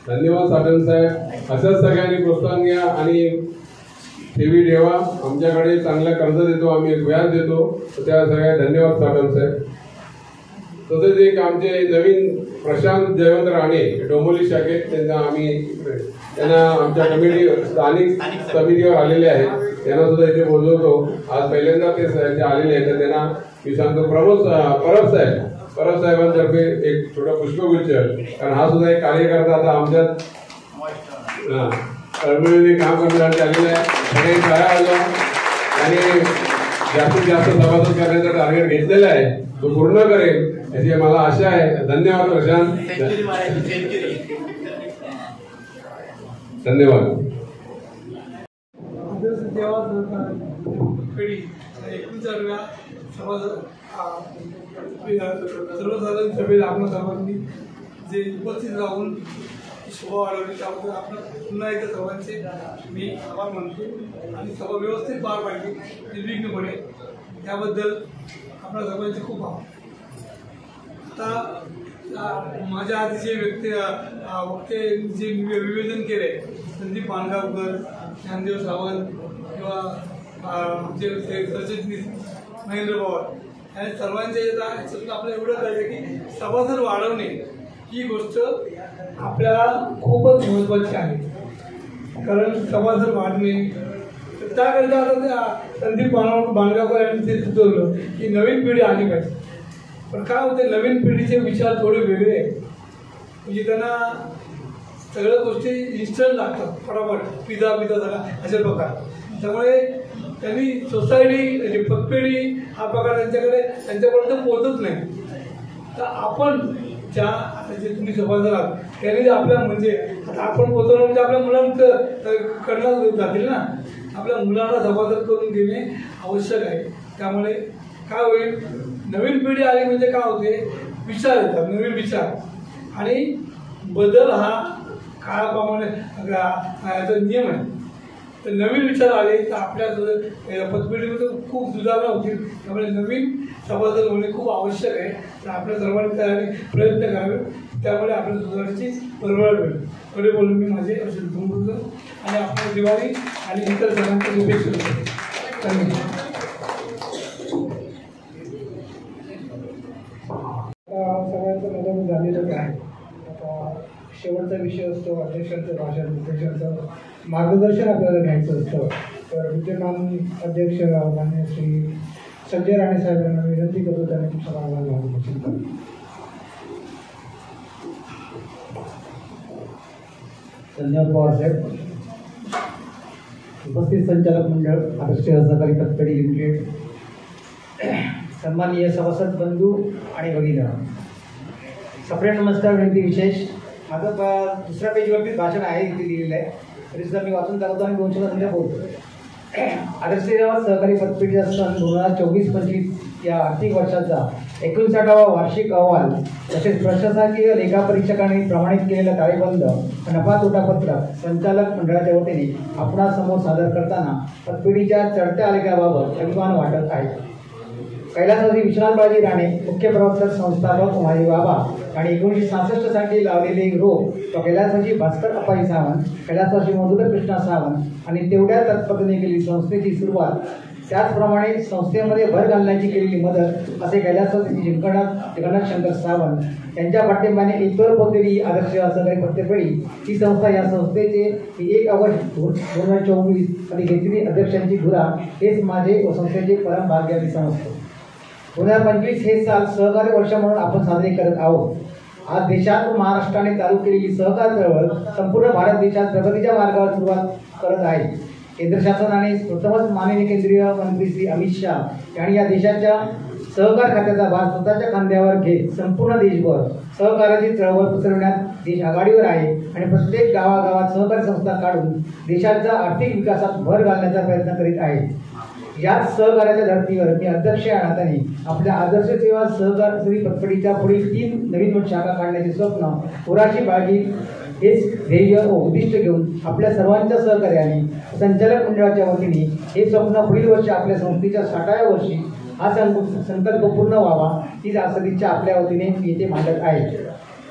धन्यवाद साठम साहेब. असंच सगळ्यांनी प्रोत्साहन घ्या आणि ठेवी ठेवा. आमच्याकडे चांगलं कर्ज देतो आम्ही, व्याज देतो. त्या सगळ्या धन्यवाद साठम साहेब. तसेच एक आमचे नवीन प्रशांत जयवंत राणे डोंबोली शाखेत त्यांना आमच्या कमिटी स्थानिक समितीवर आलेले आहेत. त्यांना सुद्धा इथे बोलवतो. आज पहिल्यांदा ते आलेले आहेत. तर त्यांना मी सांगतो परब साहेबांतर्फे एक छोटा पुष्पगुच्छ. कारण हा सुद्धा एक कार्यकर्ता आता आमच्यात काम करण्यासाठी आलेला आहे. सगळे टाळ्या वाजवा. आणि जास्तीत जास्त सभासद करण्याचा टार्गेट घेतलेला आहे तो पूर्ण करेल याची मला आशा आहे. धन्यवाद प्रशांत. धन्यवाद. सर्वसाधारण सभेत आपण सर्वांनी जे उपस्थित राहून शोभा वाढवली त्याबद्दल आपण पुन्हा एकदा सर्वांचे मी आभार मानतो. आणि सभा व्यवस्थित पार पाडली निर्विघ्नपणे त्याबद्दल आपल्या सर्वांचे खूप आभार. आता माझ्या आधी जे वक्ते जे विवेचन केले संदीप पानगावकर, ज्ञानदेव सावंत किंवा आमचे सरचिटणीस महेंद्र पवार या सर्वांच्या याच्यातून आपल्याला एवढं कळलं की सभासद वाढवणे ही गोष्ट आपल्याला खूपच महत्त्वाची आहे. कारण सभासद वाढणे त्याकरिता आता संदीप बाणगावकर यांनी ते सुचवलं की नवीन पिढी आली पाहिजे. पण काय होते नवीन पिढीचे विचार थोडे वेगळे आहेत. म्हणजे त्यांना सगळ्या गोष्टी इन्स्टंट लागतात फटाफट पिझ्झा सगळा अशा प्रकार. त्यामुळे त्यांनी सोसायटी पतपेढी हा प्रकार त्यांच्यापर्यंत पोहोचत नाही. तर आपण ज्या आता जे तुम्ही सभासद आहात त्यांनी आपल्या म्हणजे आता आपण पोहोचवलं म्हणजे आपल्या मुलांचं करणार जातील ना. आपल्या मुलांना सभासद करून घेणे आवश्यक आहे. त्यामुळे काय होईल नवीन पिढी आली म्हणजे काय होते विचार येतात नवीन विचार आणि बदल हा काळाप्रमाणे याचा नियम आहे. तर नवीन विचार आले तर आपल्या पतपेढीमध्ये खूप सुधारणा होतील. त्यामुळे नवीन सभासद होणे खूप आवश्यक आहे. तर आपल्या सर्वांनी त्यासाठी प्रयत्न करावे. त्यामुळे आपल्या सुधारण्याची परवड होईल. थोडे बोलून मी माझे थांबवतो आणि आपल्या दिवाळी आणि इतर सणांच्या शुभेच्छा देतो. धन्यवाद. सगळ्यांचं मदत झालेलंच आहे. आता शेवटचा विषय असतो अध्यक्षांचं भाषण. अध्यक्षांचं मार्गदर्शन आपल्याला घ्यायचं असतं. तर विद्यमान अध्यक्ष माननीय श्री संजय राणे साहेबांना विनंती करतो त्यांनी तुमचं मार्गदर्शन करा. धन्यवाद पवारसाहेब. उपस्थित संचालक मंडळ महाराष्ट्र सहकारी पतपेढी लिमिटेड, सन्माननीय सभासद बंधू आणि भगिनी, सप्रेम नमस्कार विनंती विशेष. माझं दुसऱ्या पेजवरतीच भाषण आहे इथे दिलेलं आहे तरी सुद्धा मी वाचून दाखवतो आणि 2 शब्द संध्या बोलतो. आदर्श सहकारी पतपेढीचा सन 2024-25 या आर्थिक वर्षाचा 59वा वार्षिक अहवाल तसेच प्रशासकीय लेखापरीक्षकांनी प्रमाणित केलेलं ताळेबंद नफा तोटा पत्रक संचालक मंडळाच्या वतीने आपणासमोर सादर करताना पतपेढीच्या चढत्या आलेख्याबाबत अभिमान वाटत आहे. कैलासवासी विश्वनाथ बाळाजी राणे, मुख्य प्रवर्तक संस्थापक माझे बाबा आणि 1966 साली लावलेले रोप तो कैलासवासी भास्कर अप्पाजी सावंत, कैलासवासी मधुकर कृष्णा सावंत आणि तेवढ्या तत्परतेने केली संस्थेची सुरुवात, त्याचप्रमाणे संस्थेमध्ये भर घालण्याची केलेली मदत असे कैलासवासी जगन्नाथ शंकर सावंत यांच्या पाठिंब्याने इतर पद्धती आदर्श सहकारी पत्तेपडी ही संस्था या संस्थेचे 1 ऑगस्ट 2024 आणि घेतलेली अध्यक्षांची धुरा हेच माझे व संस्थेचे परम भाग्य असे समजतो. 2025 हे साल सहकार्य वर्ष म्हणून आपण साजरे करत आहोत. आज देशात व महाराष्ट्राने चालू केलेली सहकार चळवळ संपूर्ण भारत देशात प्रगतीच्या मार्गावर सुरुवात करत आहे. केंद्र शासनाने प्रथमच माननीय केंद्रीय मंत्री श्री अमित शाह यांनी या देशाच्या सहकार खात्याचा भार स्वतःच्या खांद्यावर घेत संपूर्ण देशभर सहकार्याची चळवळ पसरवण्यात देश आघाडीवर आहे आणि प्रत्येक गावागावात सहकारी संस्था काढून देशाच्या आर्थिक विकासात भर घालण्याचा प्रयत्न करीत आहे. याच सहकार्याच्या धर्तीवर मी अध्यक्ष या नात्याने आपल्या आदर्श सेवा सहकारी पतपेढीच्या पुढील 3 नवीन शाखा काढण्याचे स्वप्न पुराची बाळगी हेच ध्येय व उद्दिष्ट घेऊन आपल्या सर्वांच्या सहकार्याने संचालक मंडळाच्या वतीने हे स्वप्न पुढील वर्षी आपल्या संस्थेच्या 60व्या वर्षी हा संकल्प पूर्ण व्हावा ही सदिच्छा आपल्या वतीने मी येथे मांडत आहे.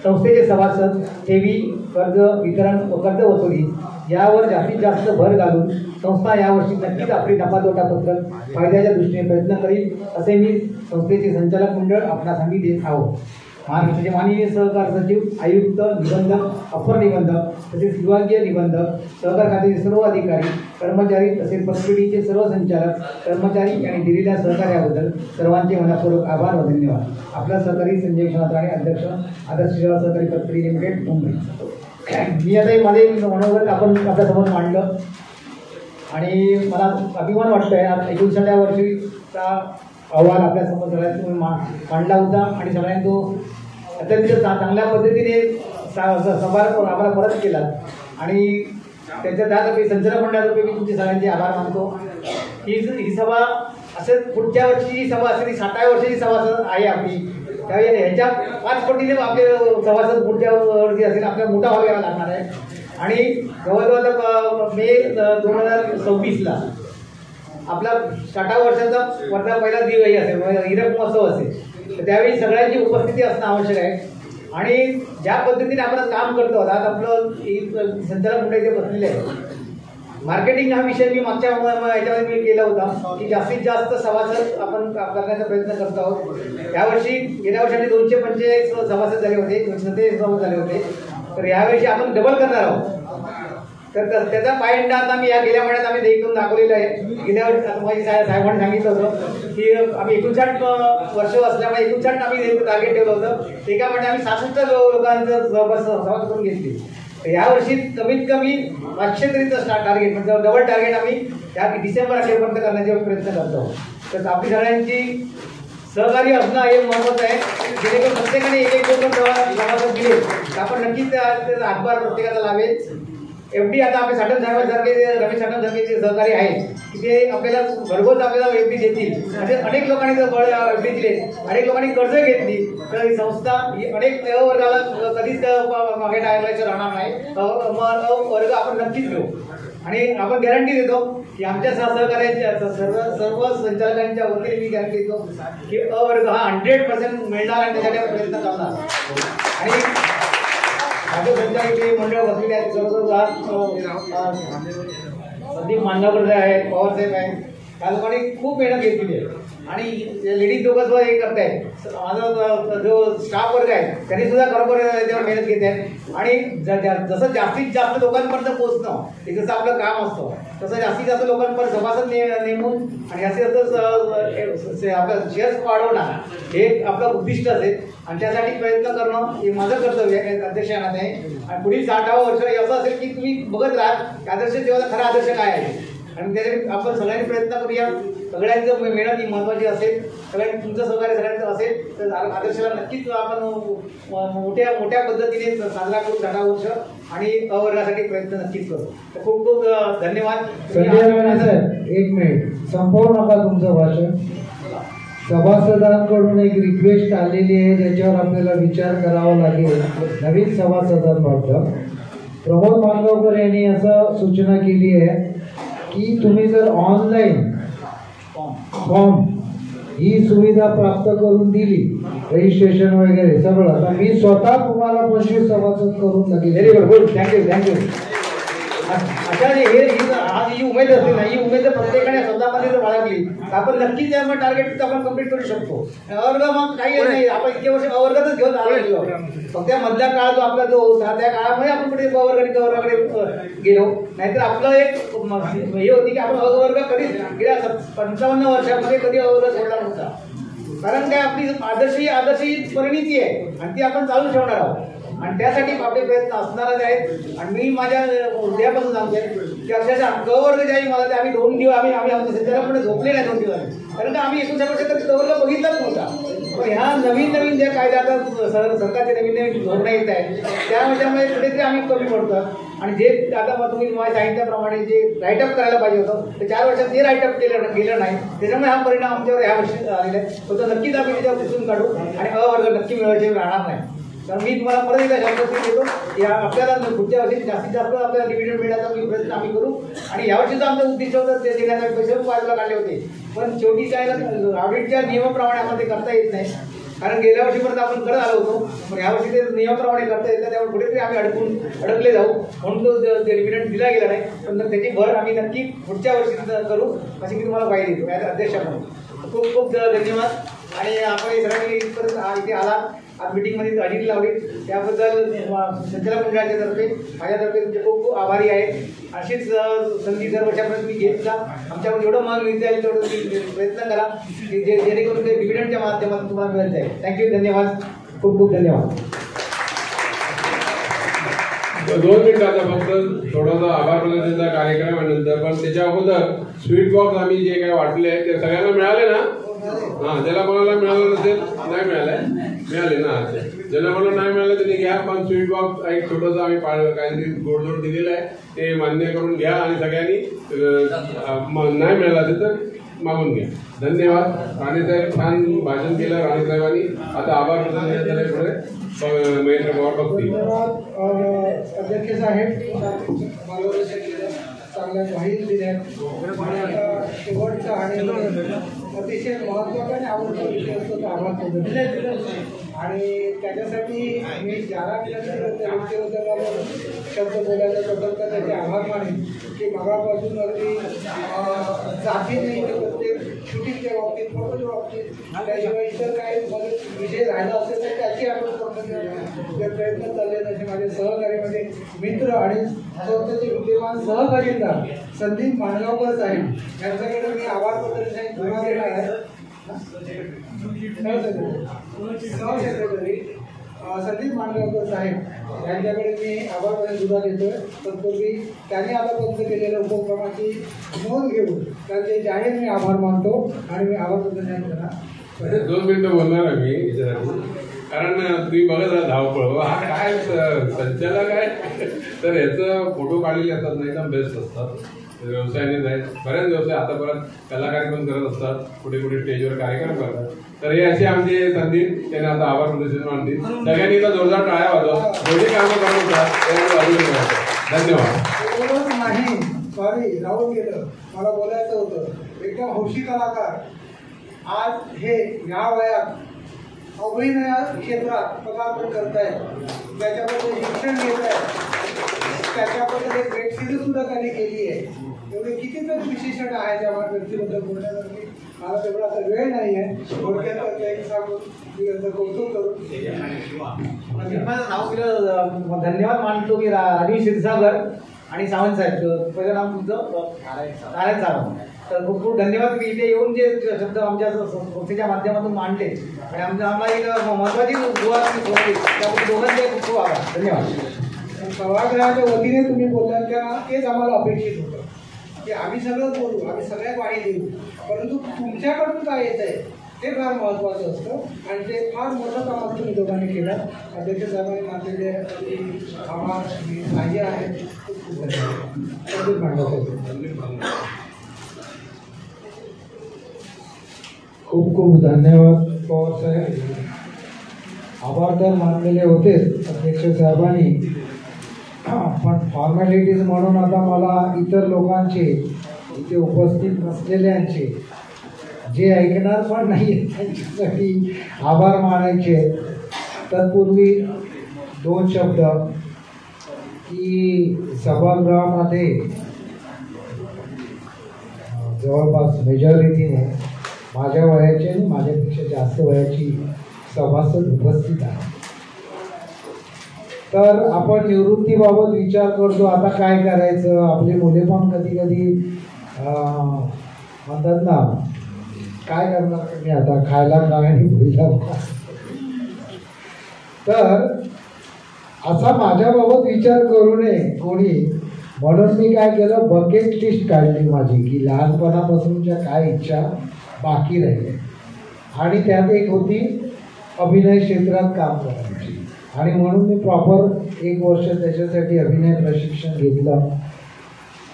संस्थेचे सभासद, ठेवी, कर्ज वितरण व कर्ज वसुली यावर जास्तीत जास्त भर घालून संस्था यावर्षी नक्कीच आपली नफा-तोटा पत्रक फायद्याच्या दृष्टीने प्रयत्न करील असे मी संस्थेचे संचालक मंडळ आपणासाठी देत आहोत. महाराष्ट्राचे माननीय सहकार सचिव, आयुक्त, निबंधक, अपर निबंधक तसेच विभागीय निबंधक, सहकार खात्याचे सर्व अधिकारी, कर्मचारी तसेच पतपेढीचे सर्व संचालक, कर्मचारी यांनी दिलेल्या सहकार्याबद्दल सर्वांचे मनपूर्वक आभार व धन्यवाद. आपला सहकारी संजय विश्वनाथ राणे, अध्यक्ष, आदर्श सेवा सहकारी पतपेढी लिमिटेड, मुंबई. मी आता माझे मनोगत आपण आपल्यासमोर मांडलं आणि मला अभिमान वाटतो आहे. 59व्या वर्षीचा अहवाल आपल्यासमोर सगळ्यांनी मांडला होता आणि सगळ्यांनी तो अत्यंत चांगल्या पद्धतीने आम्हाला परत केला आणि त्याच्या त्यातर्फे संचालक मंडळातर्फे मी तुमचे सगळ्यांचे आभार मानतो. ही सभा असेच पुढच्या वर्षीची सभा असेल, ही 60व्या वर्षाची सभा आहे आपली, त्यावेळी ह्याच्या 5 पटीने आपले सभासद पुढच्या वर्षी असेल. आपल्याला मोठा हॉल घ्यावा लागणार आहे आणि जवळजवळ मे 2026ला आपला 60व्या वर्षाचा पहिला दिवाळी असेल, हिरक महोत्सव असेल, तर त्यावेळी सगळ्यांची उपस्थिती असणं आवश्यक आहे. आणि ज्या पद्धतीने आपण काम करतो आज आपलं संचालक मंडळ इथे बसलेले आहे. मार्केटिंग हा विषय मी मागच्या याच्यामध्ये मी केला होता की जास्तीत जास्त सभासद आपण करण्याचा प्रयत्न करतो आहोत. यावर्षी गेल्या वर्षी 245 सभासद झाले होते, 237 सभासद झाले होते, तर यावर्षी आपण डबल करणार आहोत. तर त्याचा पायंडा आता मी या गेल्या महिन्यात आम्ही देखील दाखवलेला आहे. गेल्या वर्षी साहेबांनी सांगितलं होतं की आम्ही 59 वर्ष असल्यामुळे 59 आम्ही टार्गेट ठेवलं होतं. एका महिन्यात आम्ही 66 लोकांचं सभासद करून घेतली. तर यावर्षी कमीत कमी 500 तरीचं टार्गेट म्हणजे डबल टार्गेट आम्ही या डिसेंबर अखेरपर्यंत करण्याचा प्रयत्न करतो. तर आपली सगळ्यांची सहकार्य असणं हे महत्त्वाचं आहे. जेणेकरून प्रत्येकाने एक सभासद दिले तर आपण नक्कीच त्याचा हातभार प्रत्येकाचा लावेल. एफडी आता आपले साठम साहेबांसारखे रमेश साठम सारखे सहकारी आहेत की ते आपल्याला घरगोच आपल्याला एफडी देतील. म्हणजे अनेक लोकांनी एफडी दिले, अनेक लोकांनी कर्ज घेतली, तर ही संस्था अनेक वर्गाला कधीच मागे टाळायचं राहणार नाही. वर्ग आपण नक्कीच घेऊ आणि आपण गॅरंटी देतो की आमच्या सहकार्याच्या सर्व संचालकांच्या वतीने मी गॅरंटी देतो की वर्ग हा 100% मिळणार आणि त्यासाठी प्रयत्न करणार. आणि माझे संचालक मंडळ बसलेले आहेत, संदीप मांडवकर आहेत, पवार साहेब आहेत, त्या लोकांनी खूप मेहनत घेतलेली आहे आणि लेडीज दोघं सुद्धा हे करत आहेत. माझा जो स्टाफ वर्ग आहे त्यांनी सुद्धा खरोखर त्याच्यावर मेहनत घेत आहेत. आणि जसं जास्तीत जास्त लोकांपर्यंत पोहोचणं हे जसं आपलं काम असतं तसं जास्तीत जास्त लोकांपर्यंत सभासद नेमून आणि जास्तीत जास्त आपलं शेअर्स वाढवणं हे आपलं उद्दिष्ट असेल आणि त्यासाठी प्रयत्न करणं हे माझं कर्तव्य आहे अध्यक्षानात आहे. आणि पुढील 60व्या वर्ष असं असेल की तुम्ही बघत राहा आदर्श सेवेचा खरा आदर्श काय आहे आणि त्यासाठी आपण सगळ्यांनी प्रयत्न करूया. सगळ्यांचं मेहनत ही महत्त्वाची असेल, सगळ्यांनी तुमचं सहकार्य सगळ्यांचं असेल तर आदर्शाला नक्कीच आपण मोठ्या पद्धतीने साजरा करू 60 वर्ष आणि अवर्गासाठी प्रयत्न नक्कीच करू. तर खूप खूप धन्यवाद. एक मिनिट संपवू नका तुमचं भाषण. सभासदांकडून एक रिक्वेस्ट आलेली आहे ज्याच्यावर आपल्याला विचार करावा लागेल. नवीन सभासदांबाबत प्रमोद मांडवकर यांनी असं सूचना केली आहे की तुम्ही जर ऑनलाईन फॉर्म ही सुविधा प्राप्त करून दिली, रजिस्ट्रेशन वगैरे सगळं, तर मी स्वतः तुम्हाला 25 सभासद करून लगेच. Very good, good, thank you. अशा आज ही उमेद असते ना, ही उमेद प्रत्येकाने स्वतःमध्ये जर बाळगली तर आपण नक्कीच त्यामुळे टार्गेट आपण कम्प्लीट करू शकतो. अवर्ग मग काही नाही, आपण इतके वर्ष अवर्गातच घेऊन आलो. फक्त त्या मधल्या काळ जो आपला जो होता त्या काळामध्ये आपण कुठे अवर्गाकडे गेलो. नाहीतर आपलं एक हे होती की आपण अवर्ग कधीच गेल्या 55 वर्षामध्ये कधी अवर्ग सोडला नव्हता. कारण काय आपली आदर्श ही परिणिती आहे आणि ती आपण चालू ठेवणार आहोत आणि त्यासाठी आपले प्रयत्न असणारच आहेत. आणि मी माझ्या हृदयापासून सांगतोय की अक्षरशः कवर्ग ज्यावेळी मला ते आम्ही 2 दिवस आम्ही आमच्या सध्याला झोपले नाही 2 दिवस, कारण का आम्ही 29 वर्ष कधी कवर्ग बघितलाच नव्हता. पण ह्या नवीन ज्या कायदा आता सरकारचे नवीन धोरणं येत आहेत त्यामुळे कुठेतरी आम्ही कमी पडतो. आणि जे आता तुम्ही तुम्हाला सांगितल्याप्रमाणे जे राईटअप करायला पाहिजे होतं ते 4 वर्षात ते राईटअप गेलं नाही, त्याच्यामुळे हा परिणाम आमच्यावर ह्या वर्षी आलेला आहे. तो नक्कीच आम्ही त्याच्यावर पुसून काढू आणि अवर्ग नक्की मिळवायचे राहणार नाही. तर मी तुम्हाला परत एकदा शांततेने देतो की आपल्याला पुढच्या वर्षी जास्तीत जास्त आपल्याला डिव्हिडंड मिळण्याचा प्रयत्न आम्ही करू. आणि यावर्षीचं आमचं उद्दिष्ट होतं ते देण्याचा पैसे बाजूला काढले होते, पण शेवटी काय ऑडिटच्या नियमाप्रमाणे आम्हाला ते करता येत नाही. कारण गेल्या वर्षीपर्यंत आपण करत आलो होतो, पण यावर्षी ते नियमाप्रमाणे करता येतं, त्यामुळे कुठेतरी आम्ही अडकले जाऊ म्हणून तो डिव्हिडंड दिला गेला नाही. पण त्याची भर आम्ही नक्की पुढच्या वर्षी करू अशी मी तुम्हाला ग्वाही देतो ॲज अध्यक्ष म्हणून. खूप खूप धन्यवाद. आणि आपण सगळ्यांनी इथपर्यंत इथे आला, आज मीटिंगमध्ये हजेरी लावली त्याबद्दल संचालक मंडळाच्या तर्फे माझ्यातर्फे तुमचे खूप खूप आभारी आहे. अशीच संधी दर वर्षापर्यंत मी घेत जा. आमच्याकडून जेवढं माल मिळता येईल तेवढं तुम्ही प्रयत्न करा की जेणेकरून ते डिव्हिडंडच्या माध्यमातून तुम्हाला मिळत जाईल. थँक्यू, धन्यवाद, खूप खूप धन्यवाद. 2 मिनिटं आता फक्त थोडासा आभार प्रदर्शनाचा कार्यक्रम आहे नंतर, पण त्याच्या अगोदर स्वीट बॉक्स आम्ही जे काही वाटले आहेत ते सगळ्यांना मिळाले ना? हां, ज्याला कोणाला मिळालं नसेल नाही मिळाले ना. ज्याला कोणाला नाही मिळालं त्यांनी घ्या, पण स्वीट बॉक्स एक छोटंसं आम्ही काहीतरी गोडधोड दिलेलं आहे ते मान्य करून घ्या आणि सगळ्यांनी नाही मिळालं असेल तर मागून घ्या. धन्यवाद. राणेसाहेब छान भाषण केलं राणेसाहेबांनी. आता आभार प्रदर्शनाच्या पुढे महेंद्र पवार बघतील. धन्यवाद अध्यक्ष साहेब, चांगल्या माहिती दिल्या. शेवटचा आणि अतिशय महत्त्वाचा आणि आवडता विषय असतो तो आभार प्रदर्शन. आणि त्याच्यासाठी मी ज्याला व्यक्तीबद्दल शब्द बोलायचा बद्दल तर त्याचे आभार मानेन की मगापासून अगदी जाती नाही तर प्रत्येक शूटिंगच्या बाबतीत फोटोच्या बाबतीत त्याशिवाय इतर काही विषय राहिला असेल तर त्याची आपण प्रयत्न चालले. तसे माझे सहकारी म्हणजे मित्र आणि संस्थेचे विद्यमान सहकार्यदार संदीप माणगावकर साहेब यांच्याकडे मी आभार प्रदर्शन पुन्हा देणार आहे. सहसेक्रेटरी संदीप माणगावकर साहेब यांच्याकडे मी आभार प्रदर्शन सुद्धा देतोय. तत्पूर्वी त्यांनी आतापर्यंत केलेल्या उपक्रमाची नोंद घेऊन त्यांचे जाहीर मी आभार मानतो आणि मी आभार प्रदर्शन करणार. 2 मिनिटं बोलणार आहे मी याच्यासाठी, कारण तुम्ही बघत राहा धावपळ हा काय संचालक आहे तर याचं फोटो काढलेले असतात ना एकदम बेस्ट असतात. व्यवसायाने नाही बऱ्याच व्यवसाय आता परत कलाकार पण करत असतात, कुठे कुठे स्टेजवर कार्यक्रम करतात. तर हे असे आमचे संदीप त्यांना आता आभार प्रदर्शन मानतील. सगळ्यांनी इथं जोरदार टाळ्या वाजवा. दोन्ही कामं करून धन्यवाद. नाही सॉरी राहून गेलं, मला बोलायचं होतं. एकदम हौशी कलाकार आज हे ह्या वयात अभिनय क्षेत्रात पदार्पण करतायत, त्याच्याबद्दल शिक्षण घेत आहेत, त्याच्याबद्दल एक वेब सिरीज सुद्धा त्यांनी केली आहे. एवढे कितीतरी विशेषण आहे त्या व्यक्तीबद्दल बोलण्यासाठी. मला तेवढा आता वेळ नाही आहे. थोडक्यात एक सांगून मी त्यांचं कौतुक करून नाव केलं. धन्यवाद मानतो मी राजीव क्षीरसागर आणि सावंत साहेब. पहिलं नाव तुमचं नारायण सावंत. तर खूप खूप धन्यवाद की इथे येऊन जे शब्द आमच्या संस्थेच्या माध्यमातून मांडले आणि आम्हाला एक महत्त्वाची दुवा सोडली त्याबद्दल दोघांचे खूप खूप आभार. धन्यवाद. सभागृहाच्या वतीने तुम्ही बोललात त्या तेच आम्हाला अपेक्षित होतं की आम्ही सगळं बोलू, आम्ही सगळ्या वाणी देऊ, परंतु तुमच्याकडून काय येत आहे ते फार महत्त्वाचं असतं आणि ते फार मोठं काम तुम्ही दोघांनी केलं. अध्यक्ष साहेबांनी मानलेले आभार साह्य आहेत. खूप खूप धन्यवाद. खूप खूप धन्यवाद पवार साहेब. आभार तर मानलेले होतेच अध्यक्ष साहेबांनी, पण फॉर्मॅलिटीज म्हणून आता मला इतर लोकांचे इथे उपस्थित नसलेल्यांचे जे ऐकणार पण नाही त्यांच्यासाठी आभार मानायचे. तत्पूर्वी 2 शब्द की सभागृहामध्ये जवळपास मेजॉरिटीने माझ्या वयाची आणि माझ्यापेक्षा जास्त वयाची सभासद उपस्थित आहे. तर आपण निवृत्तीबाबत विचार करतो, आता काय करायचं. आपली मुले पण कधी कधी म्हणतात ना, काय करणार तुम्ही आता, खायला काय आणि भुईला काय. तर असा माझ्याबाबत विचार करू नये कोणी, म्हणून मी काय केलं, बकेट लिस्ट काढली माझी की लहानपणापासूनच्या काय इच्छा बाकी राहिल्या. आणि त्यात एक होती अभिनय क्षेत्रात काम करायची. आणि म्हणून मी प्रॉपर 1 वर्ष त्याच्यासाठी अभिनय प्रशिक्षण घेतलं.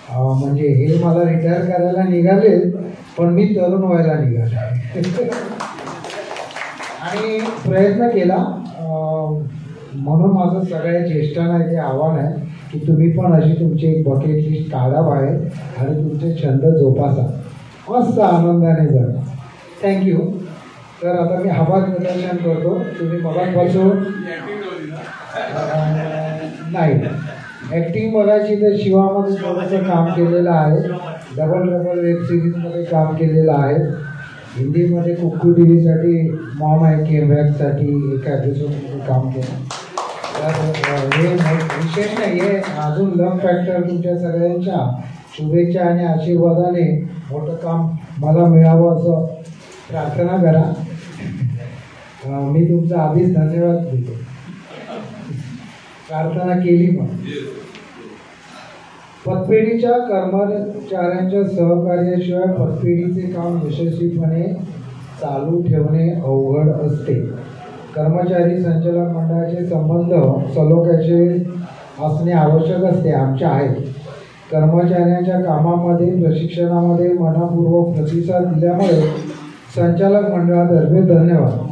म्हणजे हे मला रिटायर करायला निघाले, पण मी तरुण व्हायला निघाले आणि प्रयत्न केला. म्हणून माझं सगळ्या ज्येष्ठांना इथे आव्हान आहे की तुम्ही पण अशी तुमची एक बकेट लिस्ट काढा बाहेर आणि तुमचे छंद जोपासा, मस्त आनंदाने जगा. थँक्यू. तर आता मी आभार प्रदर्शन करतो. तुम्ही मगापासून नाही ॲक्टिंग बघायची तर शिवामध्ये थोडंसं काम केलेलं आहे, डबल वेब सिरीजमध्ये काम केलेलं आहे, हिंदीमध्ये कुक्कू टी व्हीसाठी मॉम आहे केमबॅकसाठी एका एपिसोडमध्ये काम केलं. तर हे विशेष नाही आहे, अजून लक फॅक्टर तुमच्या सगळ्यांच्या शुभेच्छा आणि आशीर्वादाने मोठं काम मला मिळावं असं प्रार्थना करा. मी तुमचा आधीच धन्यवाद देतो, प्रार्थना केली. पण पतपेढीच्या कर्मचाऱ्यांच्या सहकार्याशिवाय पतपेढीचे काम यशस्वीपणे चालू ठेवणे अवघड असते. कर्मचारी संचालक मंडळाचे संबंध सलोख्याचे असणे आवश्यक असते, आमचे आहेत. कर्मचाऱ्यांच्या कामामध्ये प्रशिक्षणामध्ये मनपूर्वक प्रतिसाद दिल्यामुळे संचालक मंडळातर्फे धन्यवाद.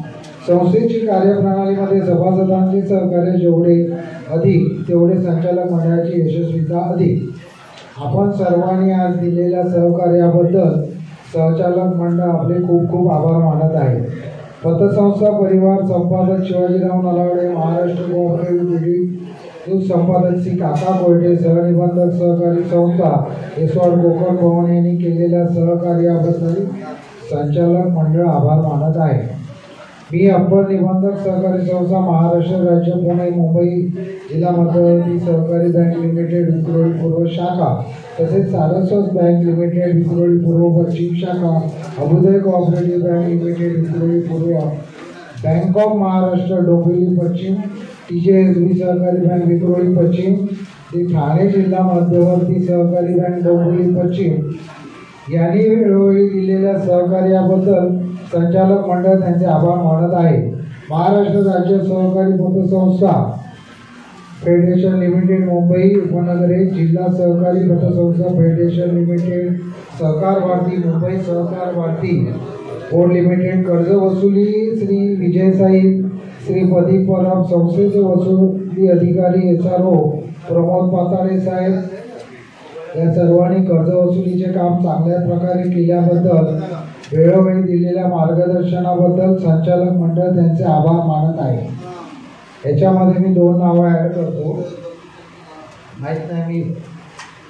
संस्थेची कार्यप्रणालीमध्ये सभासदांचे सहकार्य जेवढे अधिक तेवढे संचालक मंडळाची यशस्वीता अधिक. आपण सर्वांनी आज दिलेल्या सहकार्याबद्दल संचालक मंडळ आपले खूप खूप आभार मानत आहे. पतसंस्था परिवार संपादक शिवाजीराव नलावडे, महाराष्ट्र कोऑपरेटिव्ह बिल्डिंग संपादक श्री काका कोयटे, सहनिबंधक सहकारी संस्था एसवाड कोकण भवन यांनी केलेल्या सहकार्याबद्दल संचालक मंडळ आभार मानत आहे. मी अप्पर निबंधक सहकारी संस्था महाराष्ट्र राज्य पुणे मुंबई जिल्हा मध्यवर्ती सहकारी बँक लिमिटेड विक्रोळी पूर्व शाखा तसेच सारस्वत बँक लिमिटेड विक्रोळी पूर्व पश्चिम शाखा, अभुदय कोऑपरेटिव्ह बँक लिमिटेड विक्रोळी पूर्व, बँक ऑफ महाराष्ट्र डोंबिवली पश्चिम, TJSB सहकारी बँक विक्रोळी पश्चिम, ठाणे जिल्हा मध्यवर्ती सहकारी बँक डोंबिवली पश्चिम यांनी वेळोवेळी दिलेल्या सहकार्याबद्दल संचालक मंडळ त्यांचे आभार मानत आहे. महाराष्ट्र राज्य सहकारी पतसंस्था फेडरेशन लिमिटेड मुंबई उपनगरे, जिल्हा सहकारी पतसंस्था फेडरेशन लिमिटेड, सहकार भारती मुंबई, सहकार भारती बोर्ड लिमिटेड, कर्ज वसुली श्री विजय साई, श्री प्रदीप परब, संस्थेचे वसुली अधिकारी SRO प्रमोद पाताळे साहेब, या सर्वांनी कर्ज वसुलीचे काम चांगल्या प्रकारे केल्याबद्दल वेळोवेळी दिलेल्या मार्गदर्शनाबद्दल संचालक मंडळ त्यांचे आभार मानत आहे. याच्यामध्ये मी 2 नावं ॲड करतो, माहीत नाही मी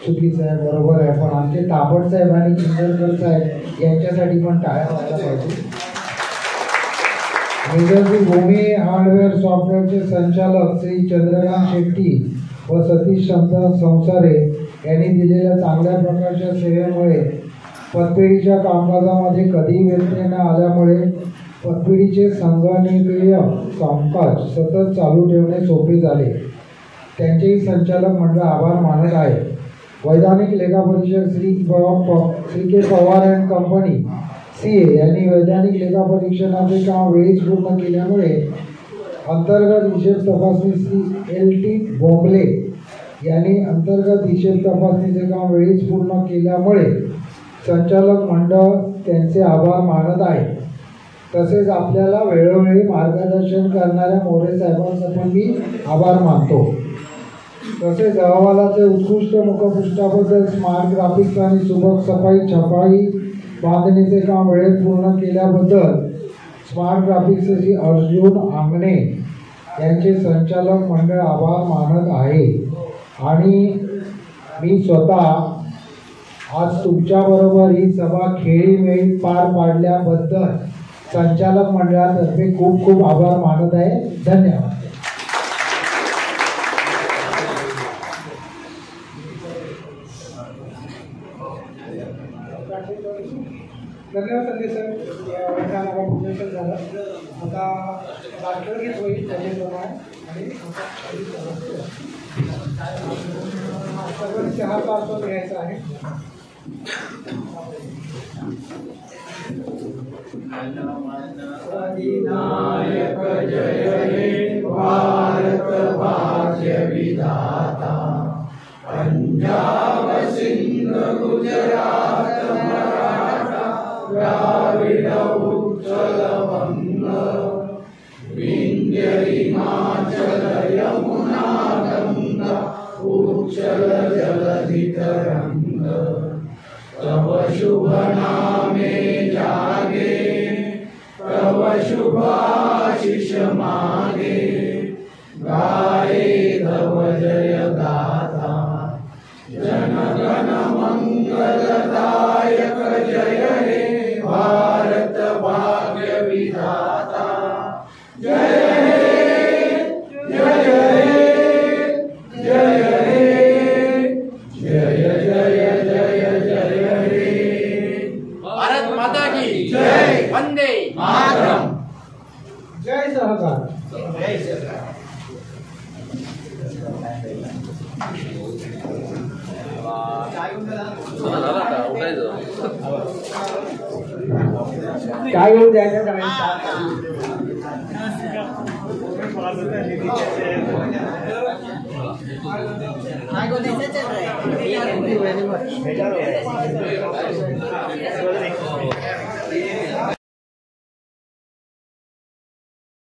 चुकीचं आहे बरोबर आहे, पण आमचे तापड साहेब आणि चिंदरकर साहेब यांच्यासाठी पण टाळ्या व्हायला पाहिजे. मेजरजी भूमी हार्डवेअर सॉफ्टवेअरचे संचालक श्री चंद्रकांत शेट्टी व सतीश संसारे यांनी दिलेल्या चांगल्या प्रकारच्या सेवेमुळे पतपेढीच्या कामकाजामध्ये कधी व्यत्यय न आल्यामुळे पतपेढीचे संगणकीय कामकाज सतत चालू ठेवणे सोपे झाले. त्यांचेही संचालक मंडळ आभार मानत आहे. वैधानिक लेखापरीक्षक श्री के पवार अँड कंपनी CA यांनी वैधानिक लेखापरीक्षणाचे काम वेळीच पूर्ण केल्यामुळे अंतर्गत हिशेब तपासणी श्री LT बोंबले यांनी अंतर्गत हिशेब तपासणीचे काम वेळीच पूर्ण केल्यामुळे संचालक मंडळ त्यांचे आभार मानत आहे. तसेच आपल्याला वेळोवेळी मार्गदर्शन करणाऱ्या मोरे साहेबांचा पण मी आभार मानतो. तसेच अहवालाचे उत्कृष्ट मुखपृष्ठाबद्दल स्मार्ट ग्राफिक्स आणि सुबक सफाई छपाई बांधणीचे काम वेळेत पूर्ण केल्याबद्दल स्मार्ट ग्राफिक्सची अर्जुन आंगणे यांचे संचालक मंडळ आभार मानत आहे. आणि मी स्वतः आज तुमच्याबरोबर ही सभा खेळीमेळी पार पाडल्याबद्दल संचालक मंडळातर्फे खूप खूप आभार मानत आहे. धन्यवाद. धन्यवाद संजय सर. नागपूर झालं आता राष्ट्रगीत होईल त्याच्याप्रमाणे आणि सगळं 6 तास घ्यायचं आहे. अधिनायक जय हे भारत भाग्य विधाता पंजाब सिंध गुजरात मराठा द्राविड उत्कल वंग विंध्य हिमाचल यमुना गंगा उच्चल जलधि तरंग तव शुभ नामे जागे तव शुभ आशीष मागे गाये तव जय गाथा जन गण मंगलदायक जय हे भारत भाग्य विधाता जय हे जय हे जय हे जय जय जय जय हे भारत माता की जय वंदे मातरम. जय सहकार. जय सरकार. काय घेऊन जायचं चल रहा है.